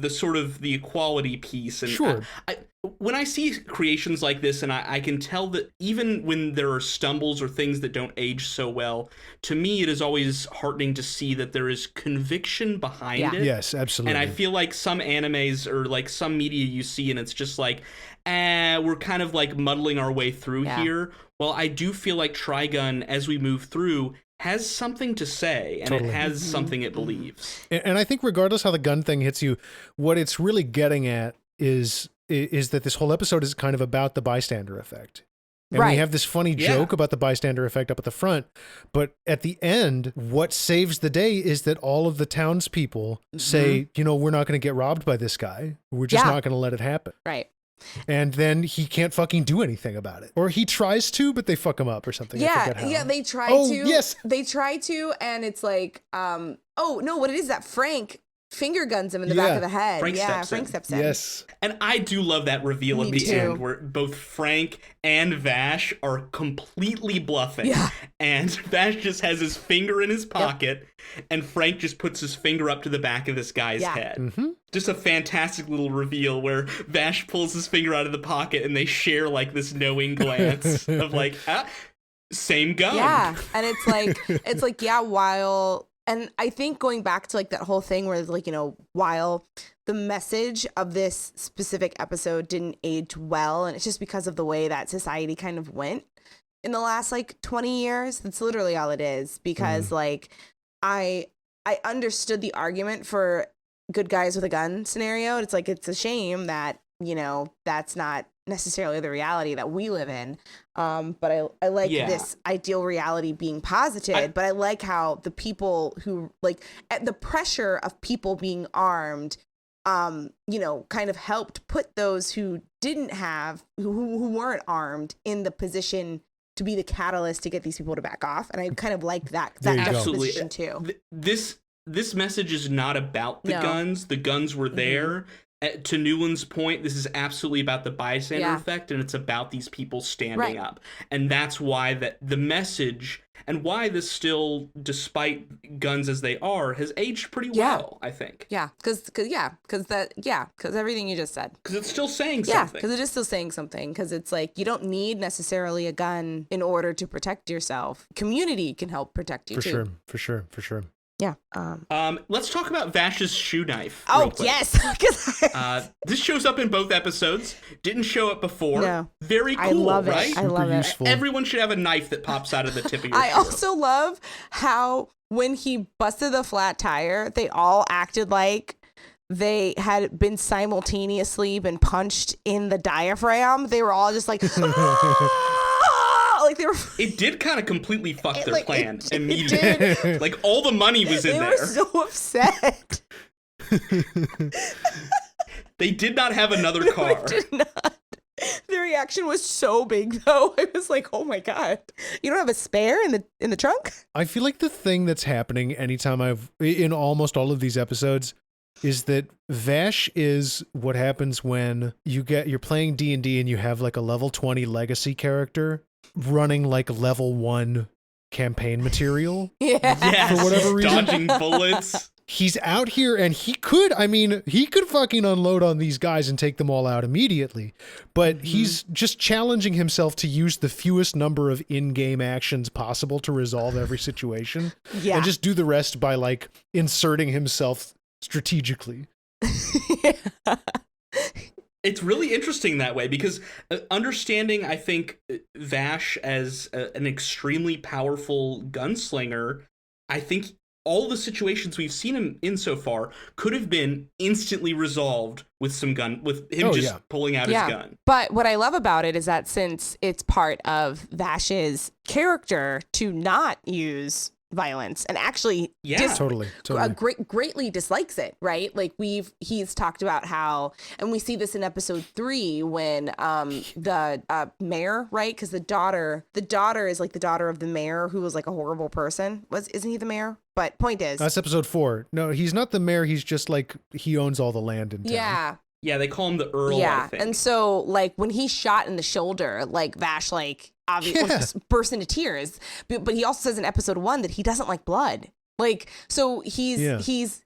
Speaker 3: sort of the equality piece and
Speaker 1: sure.
Speaker 3: When I see creations like this, and I can tell that even when there are stumbles or things that don't age so well, to me it is always heartening to see that there is conviction behind it.
Speaker 1: Yes, absolutely.
Speaker 3: And I feel like some animes or like some media you see and it's just like, we're kind of like muddling our way through here. Well, I do feel like Trigun, as we move through, has something to say, and it has something it believes.
Speaker 1: And I think regardless how the gun thing hits you, what it's really getting at is that this whole episode is kind of about the bystander effect. And we have this funny joke about the bystander effect up at the front, but at the end, what saves the day is that all of the townspeople say, we're not going to get robbed by this guy. We're just not going to let it happen.
Speaker 2: Right.
Speaker 1: And then he can't fucking do anything about it. Or he tries to, but they fuck him up or something.
Speaker 2: Yeah, they try to.
Speaker 1: Yes.
Speaker 2: They try to, and it's like, what it is that Frank finger guns him in the back of the head. Frank steps in.
Speaker 1: Yes.
Speaker 3: And I do love that reveal at the end where both Frank and Vash are completely bluffing.
Speaker 2: Yeah.
Speaker 3: And Vash just has his finger in his pocket, and Frank just puts his finger up to the back of this guy's head. Mm-hmm. Just a fantastic little reveal where Vash pulls his finger out of the pocket and they share like this knowing glance of like, same gun.
Speaker 2: Yeah. And it's like, while... And I think going back to like that whole thing where it's like, while the message of this specific episode didn't age well, and it's just because of the way that society kind of went in the last like 20 years, that's literally all it is. Because like I understood the argument for good guys with a gun scenario. It's like, it's a shame that, that's not necessarily the reality that we live in. But I like this ideal reality being posited, but I like how the people who like at the pressure of people being armed, kind of helped put those who didn't have, who weren't armed in the position to be the catalyst to get these people to back off. And I kind of liked that juxtaposition too.
Speaker 3: This message is not about the guns. The guns were there. To Newland's point, this is absolutely about the bystander effect, and it's about these people standing up. And that's why the message, and why this still, despite guns as they are, has aged pretty well, I think.
Speaker 2: Yeah, because everything you just said.
Speaker 3: Because it's still saying something.
Speaker 2: Yeah, because it is still saying something. Because it's like, you don't need necessarily a gun in order to protect yourself. Community can help protect you, too.
Speaker 1: For sure.
Speaker 2: Yeah.
Speaker 3: Let's talk about Vash's shoe knife.
Speaker 2: Oh,
Speaker 3: real quick.
Speaker 2: yes.
Speaker 3: This shows up in both episodes. Didn't show up before.
Speaker 2: No.
Speaker 3: Very cool,
Speaker 2: I love
Speaker 3: right?
Speaker 2: it. I love it.
Speaker 1: useful.
Speaker 3: Everyone should have a knife that pops out of the tip of your
Speaker 2: I
Speaker 3: shoe.
Speaker 2: also love how when he busted the flat tire, they all acted like they had been simultaneously been punched in the diaphragm. They were all just like, like they were.
Speaker 3: It did kind of completely fuck their
Speaker 2: like,
Speaker 3: plan
Speaker 2: it
Speaker 3: immediately.
Speaker 2: did.
Speaker 3: Like all the money was in
Speaker 2: They
Speaker 3: there.
Speaker 2: were so upset.
Speaker 3: They did not have another car.
Speaker 2: No, it did not. The reaction was so big, though. I was like, "Oh my god, you don't have a spare in the trunk?"
Speaker 1: I feel like the thing that's happening anytime in almost all of these episodes is that Vash is what happens when you're playing D&D and you have like a level 20 legacy character running like level 1 campaign material.
Speaker 2: Yeah.
Speaker 3: Yes,
Speaker 1: For whatever reason.
Speaker 3: dodging bullets.
Speaker 1: He's out here and he could fucking unload on these guys and take them all out immediately. But he's just challenging himself to use the fewest number of in-game actions possible to resolve every situation.
Speaker 2: Yeah.
Speaker 1: And just do the rest by like inserting himself strategically.
Speaker 3: It's really interesting that way because understanding, I think, Vash as an extrememly powerful gunslinger, I think all the situations we've seen him in so far could have been instantly resolved with him pulling out his gun.
Speaker 2: But what I love about it is that since it's part of Vash's character to not use violence and actually
Speaker 1: totally
Speaker 2: greatly dislikes it, right? Like he's talked about how, and we see this in episode 3 when the mayor, right? Because the daughter is like the daughter of the mayor who was like a horrible person. Isn't he the mayor? But point is,
Speaker 1: that's episode 4. No, he's not the mayor. He's just like he owns all the land in town.
Speaker 3: Yeah, they call him the Earl.
Speaker 2: Yeah,
Speaker 3: I think.
Speaker 2: and so like when he's shot in the shoulder, like Vash obviously just bursts into tears. But he also says in episode 1 that he doesn't like blood. Like, so it's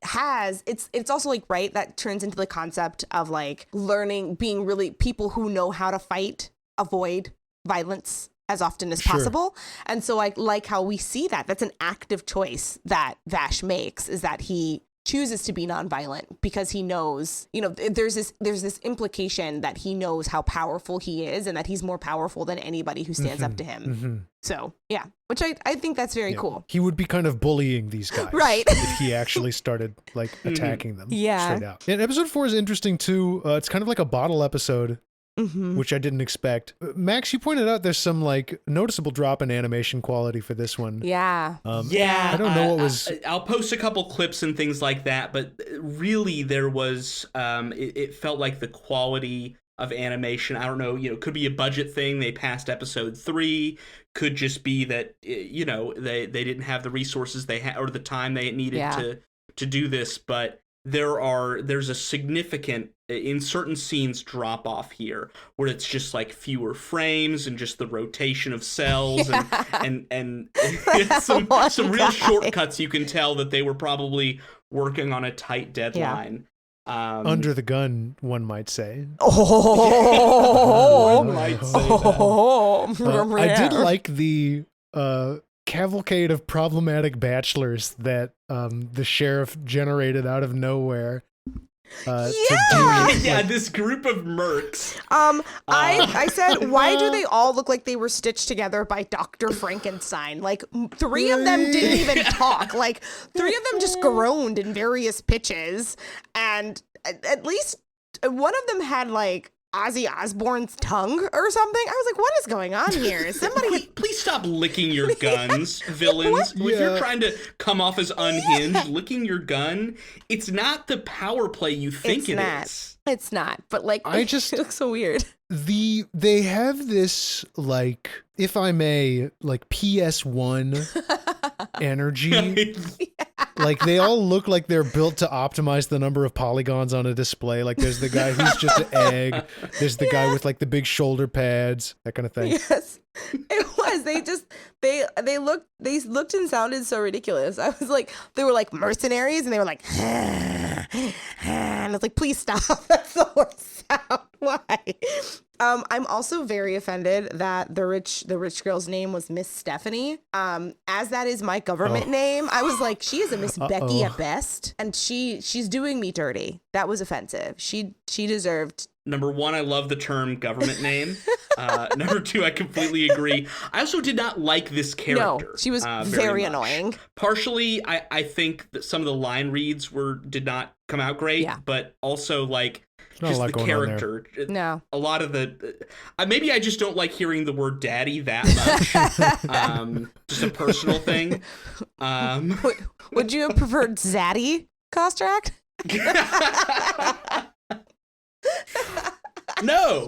Speaker 2: also like, right, that turns into the concept of like learning, being really people who know how to fight, avoid violence as often as possible. And so I like how we see that. That's an active choice that Vash makes, is that he chooses to be nonviolent because he knows, there's this implication that he knows how powerful he is and that he's more powerful than anybody who stands up to him. Mm-hmm. So, yeah, which I think that's very cool.
Speaker 1: He would be kind of bullying these guys.
Speaker 2: Right.
Speaker 1: If he actually started like attacking them straight out. And episode 4 is interesting too. It's kind of like a bottle episode. Mm-hmm. Which I didn't expect. Max, you pointed out there's some like noticeable drop in animation quality for this one.
Speaker 2: Yeah.
Speaker 1: I don't know what was.
Speaker 3: I'll post a couple clips and things like that, but really there was. It felt like the quality of animation. I don't know. Could be a budget thing. They passed episode 3. Could just be that they didn't have the resources they had or the time they needed to do this, but. There's a significant, in certain scenes, drop off here where it's just like fewer frames and just the rotation of cells and some real shortcuts. You can tell that they were probably working on a tight deadline.
Speaker 1: Under the gun, one might say.
Speaker 2: One
Speaker 3: might say that.
Speaker 1: I did like the cavalcade of problematic bachelors that the sheriff generated out of nowhere.
Speaker 3: This group of mercs.
Speaker 2: I said, why do they all look like they were stitched together by Dr. Frankenstein? Like 3 of them didn't even talk. Like 3 of them just groaned in various pitches, and at least one of them had like Ozzy Osbourne's tongue or something. I was like, what is going on here? Is somebody
Speaker 3: please stop licking your guns, villains. If you're trying to come off as unhinged, licking your gun, it's not the power play you think it is.
Speaker 2: It's not. But like it looks so weird.
Speaker 1: They have this like, if I may, like PS1 energy. Like they all look like they're built to optimize the number of polygons on a display. Like there's the guy who's just an egg. There's the guy with like the big shoulder pads, that kind of thing.
Speaker 2: Yes, it was. They looked and sounded so ridiculous. I was like, they were like mercenaries, and they were like, and I was like, please stop. That's the worst sound. Why? I'm also very offended that the rich girl's name was Miss Stephanie. As that is my government name, I was like, she is a Miss Becky at best, and she's doing me dirty. That was offensive. She deserved.
Speaker 3: Number one, I love the term government name. Number two, I completely agree. I also did not like this character.
Speaker 2: No, she was very annoying.
Speaker 3: Partially, I think that some of the line reads did not come out great, but also like just the character.
Speaker 2: No.
Speaker 3: A lot of the maybe I just don't like hearing the word daddy that much. Just a personal thing.
Speaker 2: Would you have preferred Zaddy, Kostrack?
Speaker 3: No.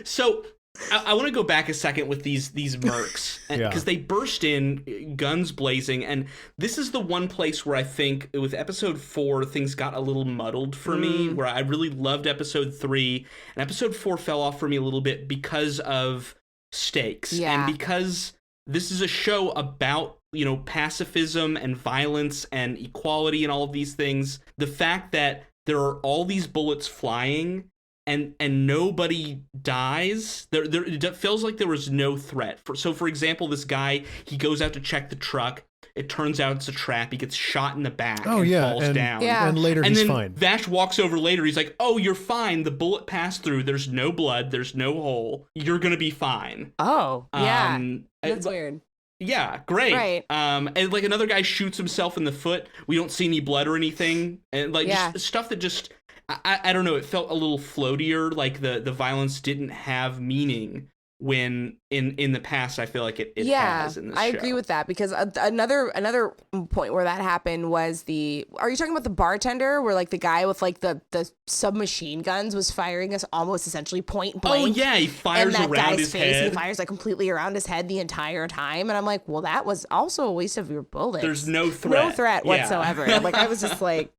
Speaker 3: So I want to go back a second with these mercs, because they burst in guns blazing, and this is the one place where I think with episode 4 things got a little muddled for me, where I really loved episode 3, and episode 4 fell off for me a little bit because of stakes, and because this is a show about pacifism and violence and equality and all of these things. The fact that there are all these bullets flying and nobody dies, it feels like there was no threat. For example, this guy, he goes out to check the truck. It turns out it's a trap. He gets shot in the back and falls down.
Speaker 2: Yeah.
Speaker 1: And later he's fine.
Speaker 3: Vash walks over later. He's like, "Oh, you're fine. The bullet passed through. There's no blood. There's no hole. You're going to be fine."
Speaker 2: Oh, yeah. That's weird.
Speaker 3: Yeah, great.
Speaker 2: Right.
Speaker 3: And like another guy shoots himself in the foot. We don't see any blood or anything. And like just stuff that just, I don't know, it felt a little floatier. Like the violence didn't have meaning when in the past I feel like it has in this show.
Speaker 2: I agree with that, because another point where that happened was are you talking about the bartender where like the guy with like the submachine guns was firing us almost essentially point blank?
Speaker 3: Oh yeah, he fires
Speaker 2: around
Speaker 3: around his
Speaker 2: face,
Speaker 3: head.
Speaker 2: He fires like completely around his head the entire time, and I'm like, well, that was also a waste of your bullets.
Speaker 3: There's no threat.
Speaker 2: Whatsoever. Like I was just like,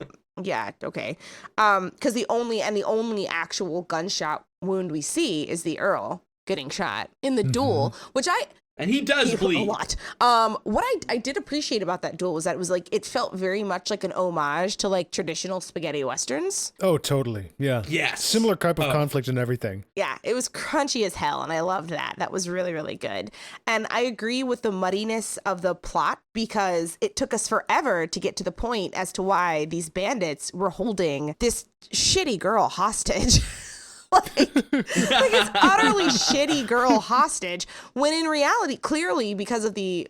Speaker 2: yeah, okay. Because the only actual gunshot wound we see is the Earl getting shot in the duel, which
Speaker 3: and he does bleed
Speaker 2: a lot. What I did appreciate about that duel was that it was like, it felt very much like an homage to like traditional spaghetti westerns.
Speaker 1: Oh, totally. Yeah.
Speaker 3: Yes.
Speaker 1: Similar type of conflict and everything.
Speaker 2: Yeah, it was crunchy as hell, and I loved that. That was really, really good. And I agree with the muddiness of the plot, because it took us forever to get to the point as to why these bandits were holding this shitty girl hostage. like it's utterly shitty girl hostage, when in reality, clearly the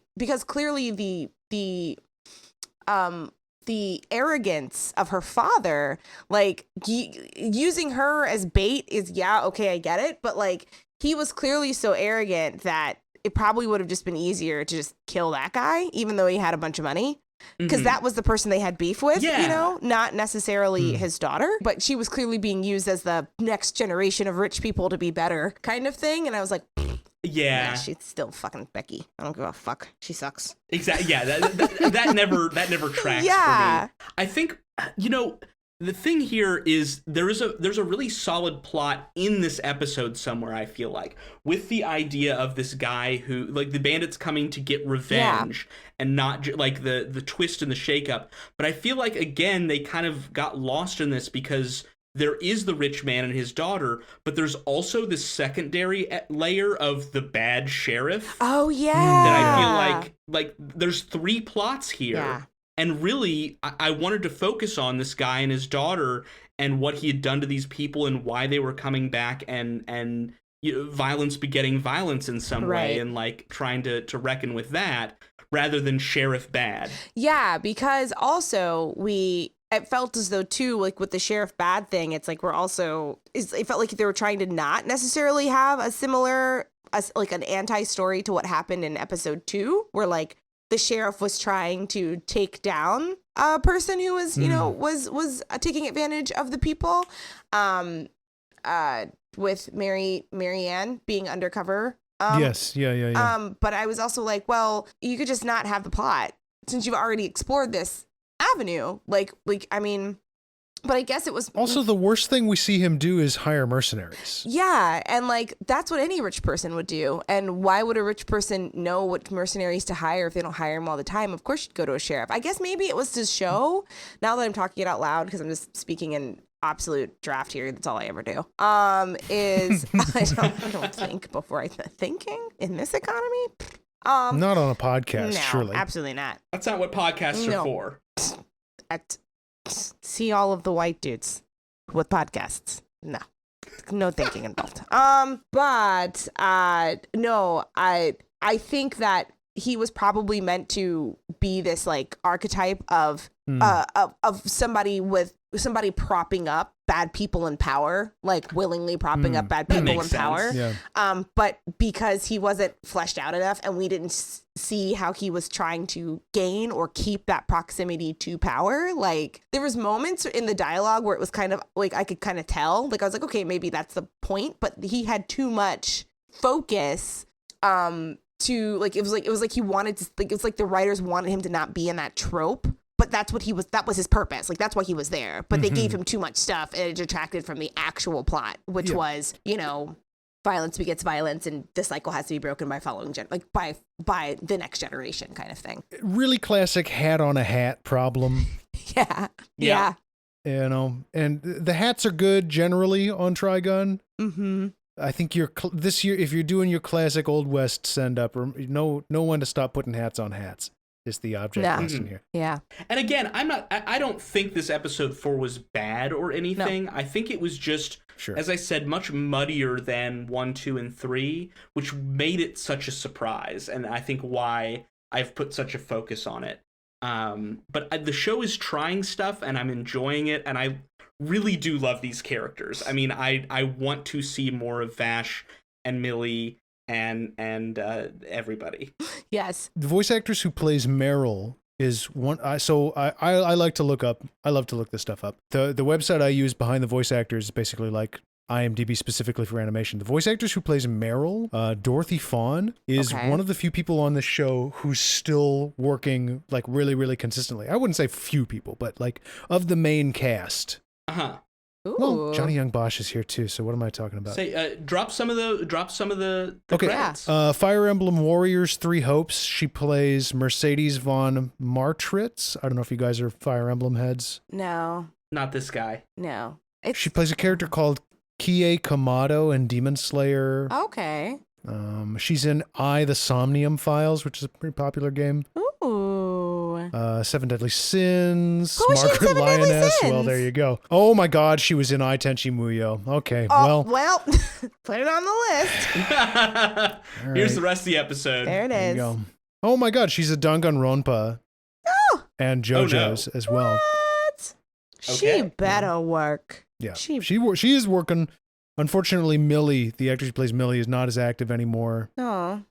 Speaker 2: arrogance of her father, like using her as bait is, okay, I get it, but like he was clearly so arrogant that it probably would have just been easier to just kill that guy, even though he had a bunch of money. Because that was the person they had beef with, not necessarily his daughter. But she was clearly being used as the next generation of rich people to be better kind of thing. And I was like, yeah, she's still fucking Becky. I don't give a fuck. She sucks.
Speaker 3: Exactly. Yeah, that never tracks for me. I think, the thing here is there's a really solid plot in this episode somewhere, I feel like, with the idea of this guy who, like, the bandits coming to get revenge and not like the twist and the shakeup. But I feel like, again, they kind of got lost in this because there is the rich man and his daughter, but there's also this secondary layer of the bad sheriff.
Speaker 2: Oh, yeah.
Speaker 3: That I feel like there's 3 plots here.
Speaker 2: Yeah.
Speaker 3: And really, I wanted to focus on this guy and his daughter and what he had done to these people and why they were coming back, and violence begetting violence in some way, and like trying to reckon with that rather than Sheriff Bad. Yeah,
Speaker 2: because also it felt as though too, like with the Sheriff Bad thing, it's like it felt like they were trying to not necessarily have a similar, like an anti-story to what happened in episode 2, where like the sheriff was trying to take down a person who was, was taking advantage of the people, with Marianne being undercover.
Speaker 1: Yes. Yeah.
Speaker 2: But I was also like, well, you could just not have the plot since you've already explored this avenue. But I guess it was
Speaker 1: also the worst thing we see him do is hire mercenaries.
Speaker 2: Yeah, and like that's what any rich person would do. And why would a rich person know what mercenaries to hire if they don't hire them all the time? Of course, you'd go to a sheriff. I guess maybe it was to show. Now that I'm talking it out loud, because I'm just speaking in absolute draft here. That's all I ever do. Is I don't think before I thinking in this economy.
Speaker 1: Not on a podcast,
Speaker 2: no,
Speaker 1: surely.
Speaker 2: Absolutely not.
Speaker 3: That's not what podcasts are for.
Speaker 2: See all of the white dudes with podcasts. No thinking involved. But no, I think that he was probably meant to be this like archetype of somebody propping up bad people in power, like willingly propping up bad people in power.
Speaker 1: Yeah.
Speaker 2: But because he wasn't fleshed out enough and we didn't see how he was trying to gain or keep that proximity to power, like there was moments in the dialogue where it was kind of like I could kind of tell, like I was like, okay, maybe that's the point, but he had too much focus to like it was like he wanted to, like it was like the writers wanted him to not be in that trope, but that was his purpose, like that's why he was there, but they gave him too much stuff and it detracted from the actual plot, which was, you know, violence begets violence and the cycle has to be broken by following by the next generation kind of thing.
Speaker 1: Really classic hat on a hat problem.
Speaker 2: Yeah.
Speaker 1: You know, and the hats are good generally on Trigun. I think this year, if you're doing your classic Old West send up, know when to stop putting hats on hats. Is the object lesson here.
Speaker 2: Yeah.
Speaker 3: And again, I don't think this episode 4 was bad or anything. No. I think it was just, as I said, much muddier than 1, 2, and 3, which made it such a surprise. And I think why I've put such a focus on it. But the show is trying stuff and I'm enjoying it. And I really do love these characters. I mean, I want to see more of Vash and Millie and everybody.
Speaker 2: Yes.
Speaker 1: The voice actress who plays Meryl is one. I like to look up. I love to look this stuff up. The website I use behind the voice actors is basically like IMDb specifically for animation. The voice actress who plays Meryl, Dorothy Fawn, is one of the few people on this show who's still working like really, really consistently. I wouldn't say few people, but like of the main cast.
Speaker 2: Ooh.
Speaker 1: Well, Johnny Young Bosch is here too. So what am I talking about?
Speaker 3: Say, drop some of the credits.
Speaker 1: Fire Emblem Warriors 3 Hopes. She plays Mercedes von Martritz. I don't know if you guys are Fire Emblem heads.
Speaker 2: No.
Speaker 3: Not this guy.
Speaker 2: No.
Speaker 1: She plays a character called Kie Kamado in Demon Slayer.
Speaker 2: Okay.
Speaker 1: She's in The Somnium Files, which is a pretty popular game.
Speaker 2: Ooh.
Speaker 1: 7 Deadly Sins.
Speaker 2: Who was she in
Speaker 1: Margaret
Speaker 2: 7 Deadly
Speaker 1: Lioness.
Speaker 2: Sins?
Speaker 1: Well, there you go. Oh my God, she was in Tenchi Muyo. Okay,
Speaker 2: well, put it on the list.
Speaker 3: Here's the rest of the episode.
Speaker 2: There it
Speaker 1: There
Speaker 2: is.
Speaker 1: you go. Oh my God, she's a Danganronpa.
Speaker 2: Oh.
Speaker 1: And JoJo's as well.
Speaker 2: What?
Speaker 3: Okay.
Speaker 2: She better work.
Speaker 1: Yeah, she is working. Unfortunately, Millie, the actress who plays Millie, is not as active anymore.
Speaker 2: Oh.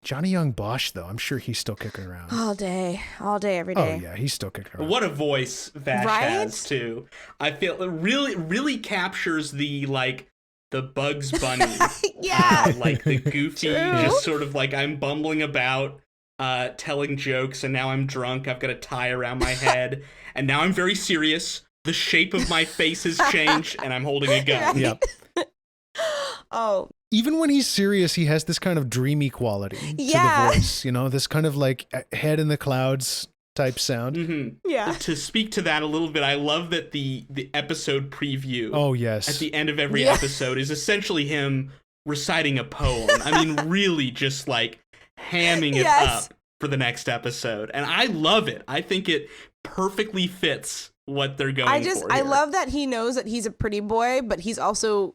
Speaker 1: Johnny Young Bosch, though, I'm sure he's still kicking around.
Speaker 2: All day, every day.
Speaker 1: Oh yeah, he's still kicking around.
Speaker 3: What a voice Vash
Speaker 2: Right?
Speaker 3: has too. I feel it really captures the Bugs Bunny,
Speaker 2: Yeah.
Speaker 3: like the goofy,
Speaker 2: True.
Speaker 3: just sort of like I'm bumbling about, telling jokes, and now I'm drunk. I've got a tie around my head, and now I'm very serious. The shape of my face has changed, and I'm holding a gun.
Speaker 2: Right?
Speaker 1: Yep.
Speaker 2: Oh.
Speaker 1: Even when he's serious, he has this kind of dreamy quality to
Speaker 2: Yeah.
Speaker 1: the voice. You know, this kind of like head in the clouds type sound.
Speaker 3: Mm-hmm.
Speaker 2: Yeah.
Speaker 3: To speak to that a little bit, I love that the episode preview.
Speaker 1: Oh yes.
Speaker 3: At the end of every
Speaker 2: Yeah.
Speaker 3: episode is essentially him reciting a poem. I mean, really just like hamming it
Speaker 2: Yes.
Speaker 3: up for the next episode. And I love it. I think it perfectly fits what they're going for
Speaker 2: I
Speaker 3: here.
Speaker 2: love that he knows that he's a pretty boy, but he also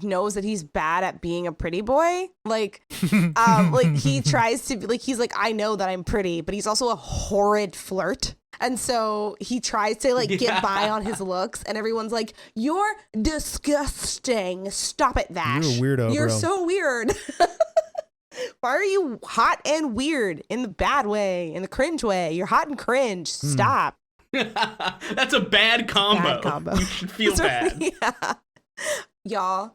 Speaker 2: knows that he's bad at being a pretty boy. Like he tries to like, he's like, I know that I'm pretty, but he's also a horrid flirt. And so he tries to like get by on his looks, and everyone's like, "You're disgusting. Stop it, Vash.
Speaker 1: You're a weirdo,
Speaker 2: You're
Speaker 1: bro."
Speaker 2: so weird." Why are you hot and weird in the bad way, in the cringe way? You're hot and cringe. Stop.
Speaker 3: That's a bad combo.
Speaker 2: Bad combo.
Speaker 3: You should feel bad.
Speaker 2: Yeah. Y'all.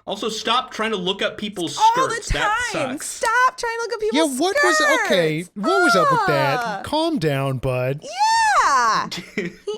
Speaker 3: Also, stop trying to look up people's skirts.
Speaker 2: All the
Speaker 3: That
Speaker 2: time.
Speaker 3: sucks.
Speaker 2: Stop trying to look at people's
Speaker 1: What
Speaker 2: skirts.
Speaker 1: was up with that? Calm down, bud.
Speaker 2: Yeah.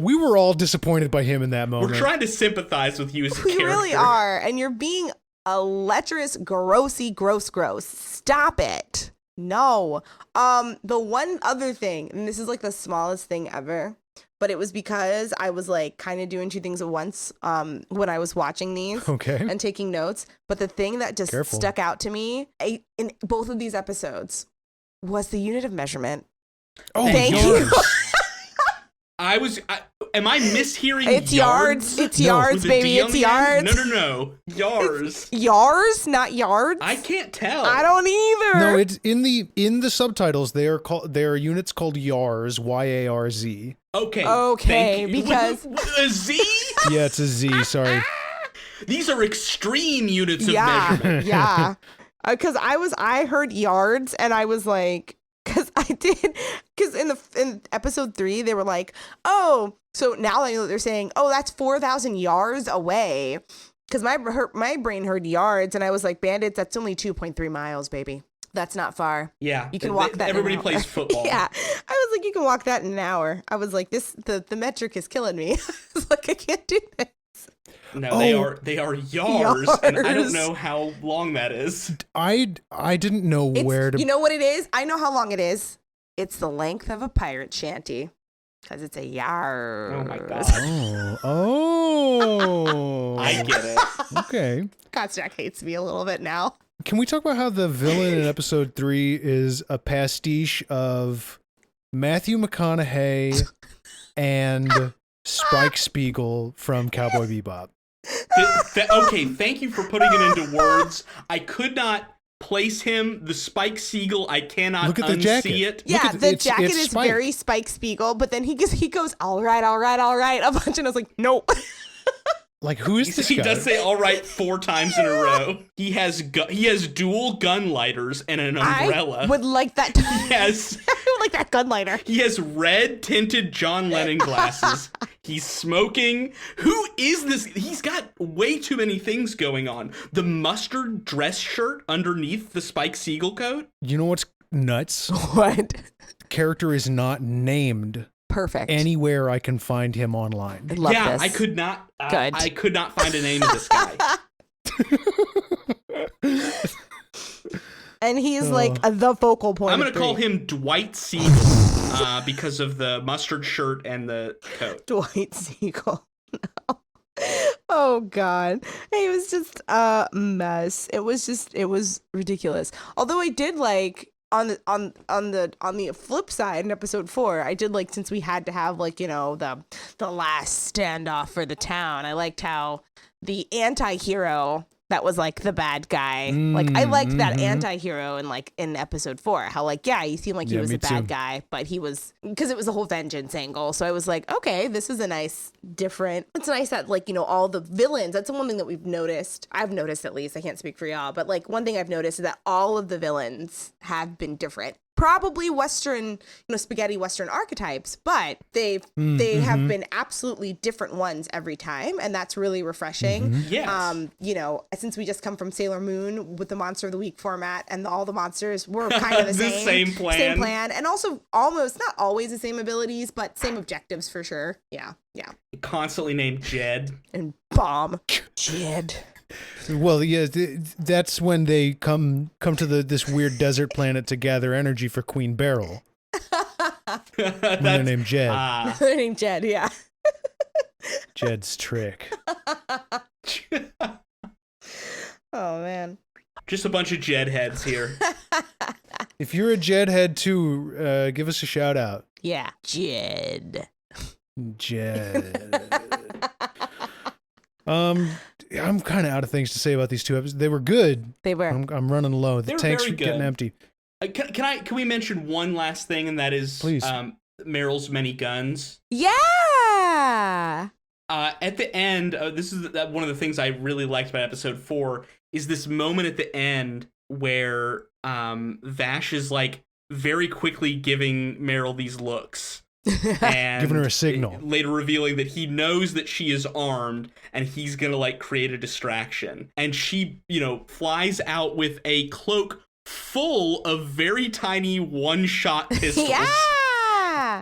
Speaker 1: We were all disappointed by him in that moment.
Speaker 3: We're trying to sympathize with you as a
Speaker 2: We
Speaker 3: character.
Speaker 2: really are. And you're being a lecherous, grossy, gross. Stop it. No. The one other thing, and this is like the smallest thing ever, but it was because I was like kind of doing two things at once when I was watching these and taking notes. But the thing that just stuck out to me in both of these episodes was the unit of measurement.
Speaker 1: Oh,
Speaker 2: thank you.
Speaker 3: Am I mishearing?
Speaker 2: It's yards. It's yards, baby. It's yards.
Speaker 3: No. Yards.
Speaker 2: Yars, not yards.
Speaker 3: I can't tell.
Speaker 2: I don't either.
Speaker 1: No, it's in the subtitles. They are units called yars, YARZ.
Speaker 3: Okay.
Speaker 2: Because
Speaker 3: a Z.
Speaker 1: Yeah, it's a Z. Sorry.
Speaker 3: These are extreme units of measurement.
Speaker 2: Yeah. Because I heard yards and I was like. Because in episode 3, they were like, oh, so now I know that they're saying, oh, that's 4,000 yards away. Because my brain heard yards, and I was like, bandits, that's only 2.3 miles, baby. That's not far.
Speaker 3: Yeah.
Speaker 2: You can walk that
Speaker 3: Everybody
Speaker 2: in an hour.
Speaker 3: plays football.
Speaker 2: Yeah. I was like, you can walk that in an hour. I was like, the metric is killing me. I was like, I can't do this.
Speaker 3: No, they are yars, and I don't know how long that is.
Speaker 1: I didn't know where to.
Speaker 2: You know what it is? I know how long it is. It's the length of a pirate shanty, because it's a yard.
Speaker 3: Oh my god.
Speaker 1: Oh.
Speaker 3: I get it.
Speaker 1: Okay.
Speaker 2: Kostak hates me a little bit now.
Speaker 1: Can we talk about how the villain in episode 3 is a pastiche of Matthew McConaughey and Spike Spiegel from Cowboy Bebop?
Speaker 3: Okay, thank you for putting it into words. I could not place him. The Spike Spiegel, I cannot
Speaker 1: Look at the jacket.
Speaker 3: it.
Speaker 2: Yeah, the jacket
Speaker 1: it's
Speaker 2: is
Speaker 1: Spike.
Speaker 2: very Spike Spiegel, but then he goes, all right, a bunch, and I was like, nope.
Speaker 1: Like, who is this guy?
Speaker 3: He does say "all right" 4 times in a row. He has dual gun lighters and an umbrella.
Speaker 2: I would like that.
Speaker 3: Yes.
Speaker 2: I would like that gun lighter.
Speaker 3: He has red tinted John Lennon glasses. He's smoking. Who is this? He's got way too many things going on. The mustard dress shirt underneath the Spike Spiegel coat.
Speaker 1: You know what's nuts?
Speaker 2: What?
Speaker 1: The character is not named.
Speaker 2: Perfect.
Speaker 1: Anywhere I can find him online.
Speaker 2: I love this.
Speaker 3: I could not.
Speaker 2: Good.
Speaker 3: I could not find a name of this guy.
Speaker 2: And he's like the focal point.
Speaker 3: I'm going to call him Dwight Siegel because of the mustard shirt and the coat.
Speaker 2: Dwight Siegel. No. Oh God, it was just a mess. It was ridiculous. Although I did like. On the flip side, in episode 4, I did like, since we had to have like, you know, the last standoff for the town, I liked how the anti-hero that was like the bad guy, like I liked that anti-hero in episode 4, how like, yeah, he seemed like he was a bad guy, but he was, because it was the whole vengeance angle. So I was like, okay, this is a nice different, it's nice that like, you know, all the villains, that's the one thing that I've noticed, at least, I can't speak for y'all, but like one thing I've noticed is that all of the villains have been different. Probably Western, you know, spaghetti Western archetypes, but they have been absolutely different ones every time, and that's really refreshing.
Speaker 3: Yes.
Speaker 2: You know, since we just come from Sailor Moon with the Monster of the Week format, and all the monsters were kind of the
Speaker 3: same plan,
Speaker 2: and also almost not always the same abilities, but same objectives for sure. Yeah.
Speaker 3: Constantly named Jed
Speaker 2: And Bomb. Jed.
Speaker 1: Well, yeah, that's when they come to this weird desert planet to gather energy for Queen Beryl. When they're named Jed.
Speaker 2: They're named Jed, yeah.
Speaker 1: Jed's trick.
Speaker 2: Oh, man.
Speaker 3: Just a bunch of Jed heads here.
Speaker 1: If you're a Jed head too, give us a shout out.
Speaker 2: Yeah. Jed.
Speaker 1: I'm kind of out of things to say about these 2 episodes. They were good.
Speaker 2: They were.
Speaker 1: I'm running low. The
Speaker 3: They were
Speaker 1: tanks are
Speaker 3: very
Speaker 1: getting
Speaker 3: good.
Speaker 1: empty.
Speaker 3: Can we mention one last thing, and that is
Speaker 1: Please.
Speaker 3: Meryl's many guns.
Speaker 2: Yeah.
Speaker 3: At the end, this is one of the things I really liked about episode 4 is this moment at the end where Vash is like very quickly giving Meryl these looks. And
Speaker 1: Giving her a signal.
Speaker 3: Later revealing that he knows that she is armed and he's gonna like create a distraction. And she, you know, flies out with a cloak full of very tiny one-shot pistols.
Speaker 2: Yeah.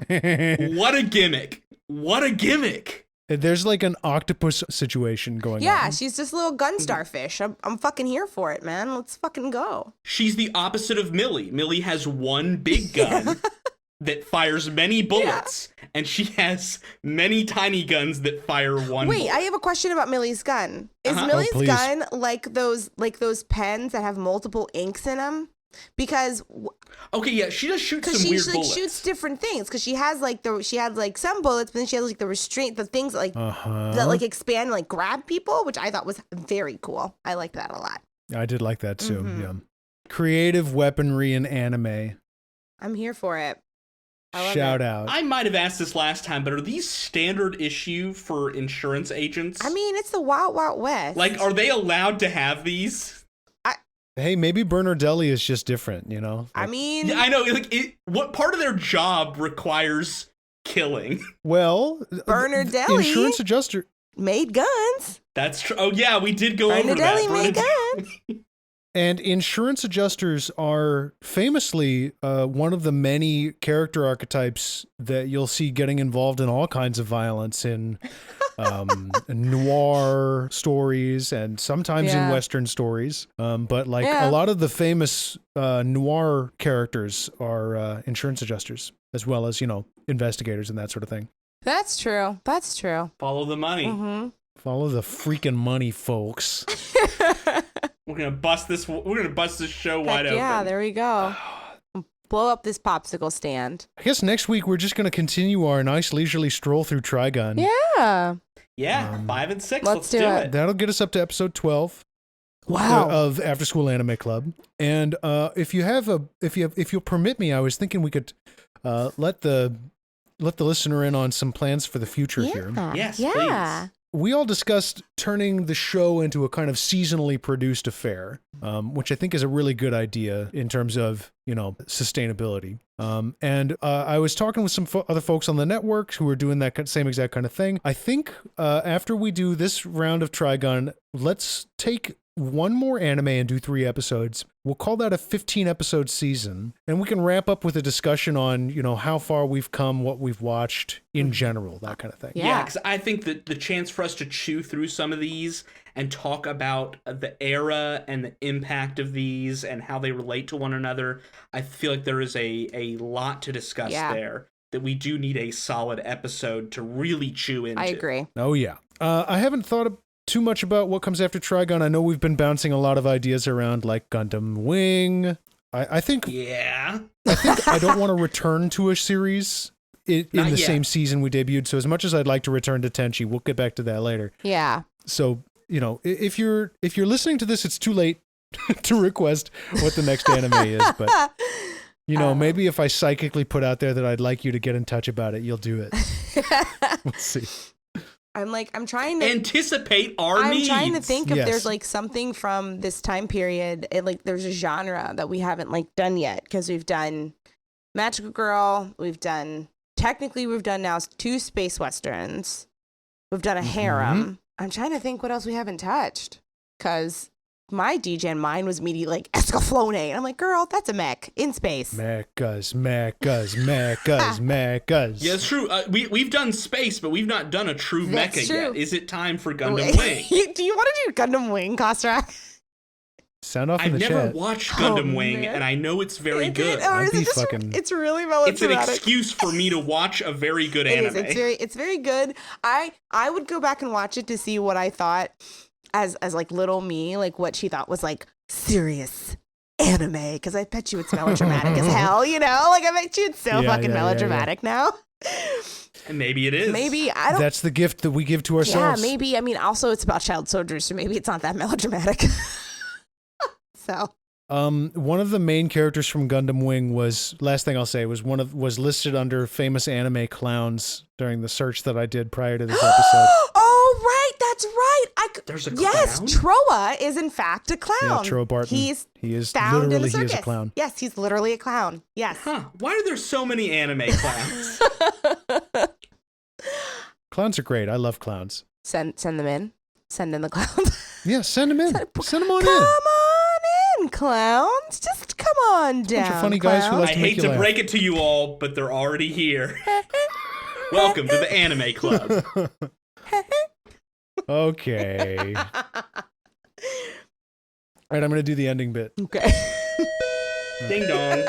Speaker 3: What a gimmick. What a gimmick.
Speaker 1: There's like an octopus situation going on.
Speaker 2: Yeah, she's just a little gun starfish. I'm fucking here for it, man. Let's fucking go.
Speaker 3: She's the opposite of Millie. Millie has one big gun that fires many bullets, and she has many tiny guns that fire one.
Speaker 2: Wait,
Speaker 3: bullet.
Speaker 2: I have a question about Millie's gun. Is
Speaker 3: Uh-huh.
Speaker 2: Millie's
Speaker 1: please.
Speaker 2: gun like those pens that have multiple inks in them? Because
Speaker 3: Okay, yeah, she does shoot some
Speaker 2: she
Speaker 3: weird
Speaker 2: like
Speaker 3: bullets.
Speaker 2: shoots different things. Because she has like some bullets, but then she has like the restraint, the things that like expand and like grab people, which I thought was very cool. I liked that a lot.
Speaker 1: I did like that too.
Speaker 2: Mhm.
Speaker 1: Yeah. Creative weaponry in anime.
Speaker 2: I'm here for it. I love
Speaker 1: Shout
Speaker 2: it.
Speaker 1: out.
Speaker 3: I might have asked this last time, but are these standard issue for insurance agents?
Speaker 2: I mean, it's the Wild Wild West.
Speaker 3: like, are they allowed to have these?
Speaker 1: Hey, maybe Bernardelli is just different, you know?
Speaker 2: I mean,
Speaker 3: Yeah, I know. Like, what part of their job requires killing?
Speaker 1: Well,
Speaker 2: Bernardelli
Speaker 1: insurance adjuster.
Speaker 2: made guns.
Speaker 3: That's true. Oh yeah, we did go over that.
Speaker 2: Bernardelli made guns.
Speaker 1: And insurance adjusters are famously one of the many character archetypes that you'll see getting involved in all kinds of violence in noir stories and sometimes in
Speaker 2: Yeah.
Speaker 1: Western stories. But like
Speaker 2: Yeah.
Speaker 1: a lot of the famous noir characters are insurance adjusters, as well as, you know, investigators and that sort of thing.
Speaker 2: That's true. That's true.
Speaker 3: Follow the money.
Speaker 2: Mm-hmm.
Speaker 1: Follow the freaking money, folks.
Speaker 3: We're gonna bust this. We're gonna bust this show wide open.
Speaker 2: Yeah, there we go. Blow up this popsicle stand.
Speaker 1: I guess next week we're just going to continue our nice leisurely stroll through Trigun.
Speaker 2: Yeah.
Speaker 3: Yeah, 5 and 6.
Speaker 2: let's
Speaker 3: Let's
Speaker 2: do
Speaker 3: do
Speaker 2: it.
Speaker 3: it.
Speaker 1: That'll get us up to episode 12
Speaker 2: Wow.
Speaker 1: of Afterschool Anime Club. And if you'll permit me, I was thinking we could let the listener in on some plans for the future here.
Speaker 3: Yes,
Speaker 2: Yeah.
Speaker 1: We all discussed turning the show into a kind of seasonally produced affair, which I think is a really good idea in terms of, you know, sustainability. And I was talking with some other folks on the network who are doing that same exact kind of thing. I think after we do this round of Trigun, let's take one more anime and do 3 episodes. We'll call that a 15-episode season, and we can wrap up with a discussion on, you know, how far we've come, what we've watched in general, that kind of thing.
Speaker 2: Yeah.
Speaker 3: because I think that the chance for us to chew through some of these and talk about the era and the impact of these and how they relate to one another, I feel like there is a lot to discuss there that we do need a solid episode to really chew into.
Speaker 2: I agree.
Speaker 1: Oh, yeah. I haven't thought too much about what comes after Trigun. I know we've been bouncing a lot of ideas around, like Gundam Wing. I think
Speaker 3: Yeah.
Speaker 1: I don't want to return to a series in
Speaker 3: Not
Speaker 1: the
Speaker 3: yet.
Speaker 1: same season we debuted. So as much as I'd like to return to Tenchi, we'll get back to that later.
Speaker 2: Yeah.
Speaker 1: So, you know, if you're listening to this, it's too late to request what the next anime is. But, you know, maybe if I psychically put out there that I'd like you to get in touch about it, you'll do it. We'll see.
Speaker 2: I'm trying to
Speaker 3: Anticipate our needs.
Speaker 2: I'm trying to think if
Speaker 1: Yes.
Speaker 2: there's like something from this time period. There's a genre that we haven't like done yet, because we've done Magical Girl. We've done now 2 space westerns. We've done a harem. I'm trying to think what else we haven't touched, because my DGen mine was immediately like Escaflowne, and I'm like, girl, that's a mech in space.
Speaker 1: Mechas.
Speaker 3: Yeah, it's true. We've done space, but we've not done a true
Speaker 2: That's
Speaker 3: mecha
Speaker 2: true.
Speaker 3: yet. Is it time for Gundam Wing?
Speaker 2: Do you want to do Gundam Wing, Kostrak?
Speaker 1: Sound off in
Speaker 3: I've
Speaker 1: the
Speaker 3: never
Speaker 1: chat.
Speaker 3: watched Gundam Wing,
Speaker 2: man.
Speaker 3: and I know it's very
Speaker 2: Is
Speaker 3: good.
Speaker 2: it, or
Speaker 1: I'd
Speaker 2: is
Speaker 1: be
Speaker 2: it just?
Speaker 1: fucking-
Speaker 2: It's really
Speaker 3: It's an
Speaker 2: melodramatic.
Speaker 3: excuse for me to watch a very good
Speaker 2: It
Speaker 3: anime.
Speaker 2: is. It's very good. I would go back and watch it to see what I thought as like little me, like what she thought was like serious anime, because I bet you it's melodramatic as hell, you know? Like I bet you it's so
Speaker 1: Yeah,
Speaker 2: fucking
Speaker 1: yeah,
Speaker 2: melodramatic now.
Speaker 3: And maybe it is.
Speaker 2: Maybe I don't.
Speaker 1: That's the gift that we give to
Speaker 2: Yeah,
Speaker 1: ourselves.
Speaker 2: maybe. I mean, also it's about child soldiers, so maybe it's not that melodramatic. So
Speaker 1: One of the main characters from Gundam Wing was, last thing I'll say, was listed under famous anime clowns during the search that I did prior to this episode.
Speaker 2: oh right, that's right.
Speaker 3: There's a
Speaker 2: yes,
Speaker 3: clown?
Speaker 2: Troa is in fact a clown.
Speaker 1: Yeah, Troa Barton.
Speaker 2: He
Speaker 1: is
Speaker 2: found
Speaker 1: literally
Speaker 2: in a
Speaker 1: he is
Speaker 2: circus.
Speaker 1: a clown.
Speaker 2: Yes, he's literally a clown. Yes.
Speaker 3: Huh. Why are there so many anime clowns?
Speaker 1: Clowns are great. I love clowns.
Speaker 2: Send them in. Send in the clowns.
Speaker 1: Yeah, send them in. Send them on
Speaker 2: Come
Speaker 1: in.
Speaker 2: on in, clowns. Just come on down.
Speaker 1: Bunch of funny guys who
Speaker 2: clowns.
Speaker 1: like
Speaker 3: I
Speaker 1: to make
Speaker 3: hate
Speaker 1: you
Speaker 3: to
Speaker 1: laugh.
Speaker 3: break it to you all, but they're already here. Welcome to the Anime Club.
Speaker 1: Okay. All right, I'm going to do the ending bit.
Speaker 2: Okay.
Speaker 3: Ding dong.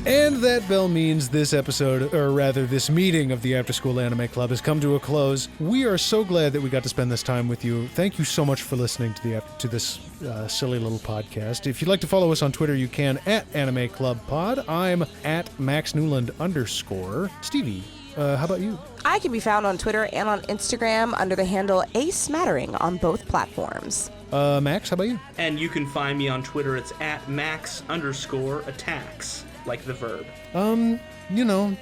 Speaker 1: And that bell means this episode, or rather this meeting of the After School Anime Club has come to a close. We are so glad that we got to spend this time with you. Thank you so much for listening to this silly little podcast. If you'd like to follow us on Twitter, you can at Anime Club Pod. I'm at MaxNewland_. Stevie, how about you?
Speaker 2: I can be found on Twitter and on Instagram under the handle ASmattering on both platforms.
Speaker 1: Max, how about you?
Speaker 3: And you can find me on Twitter. It's at Max_attacks, like the verb.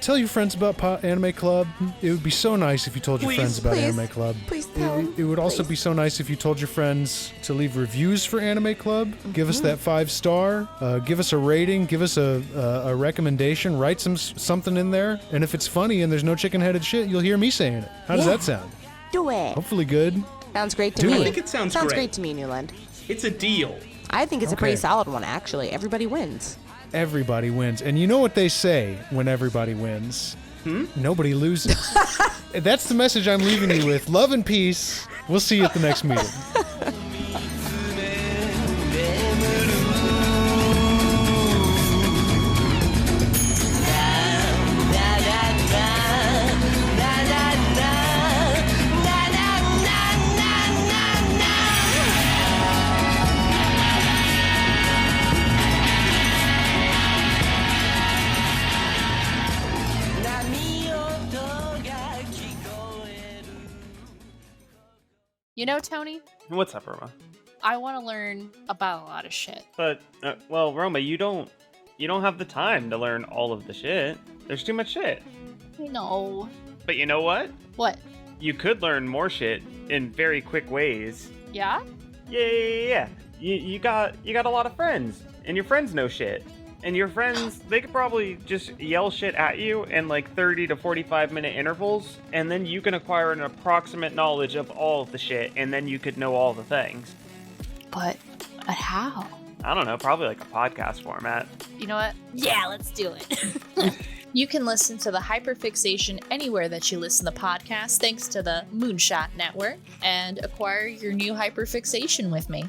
Speaker 1: Tell your friends about Anime Club. It would be so nice if you told your friends about Anime Club.
Speaker 2: Please tell.
Speaker 1: It would also be so nice if you told your friends to leave reviews for Anime Club. Give us that 5-star. Give us a rating. Give us a recommendation. Write something in there. And if it's funny and there's no chicken-headed shit, you'll hear me saying it. How does that sound?
Speaker 2: Do it.
Speaker 1: Hopefully good.
Speaker 2: Sounds great to me.
Speaker 3: I think it sounds great.
Speaker 2: Sounds great to me, Newland.
Speaker 3: It's a deal.
Speaker 2: I think it's a
Speaker 1: Okay.
Speaker 2: pretty solid one, actually. Everybody wins.
Speaker 1: Everybody wins. And you know what they say when everybody wins? Nobody loses. That's the message I'm leaving you with. Love and peace. We'll see you at the next meeting.
Speaker 4: You know, Tony,
Speaker 5: What's up, Roma?
Speaker 4: I want to learn about a lot of shit.
Speaker 5: But Roma, you don't have the time to learn all of the shit. There's too much shit.
Speaker 4: I know.
Speaker 5: But you know what?
Speaker 4: What?
Speaker 5: You could learn more shit in very quick ways.
Speaker 4: Yeah?
Speaker 5: Yeah. You got a lot of friends, and your friends know shit. And your friends, they could probably just yell shit at you in like 30 to 45 minute intervals, and then you can acquire an approximate knowledge of all of the shit, and then you could know all the things.
Speaker 4: But how?
Speaker 5: I don't know, probably like a podcast format.
Speaker 4: You know what? Yeah, let's do it. You can listen to the Hyperfixation anywhere that you listen to podcasts thanks to the Moonshot Network, and acquire your new Hyperfixation with me.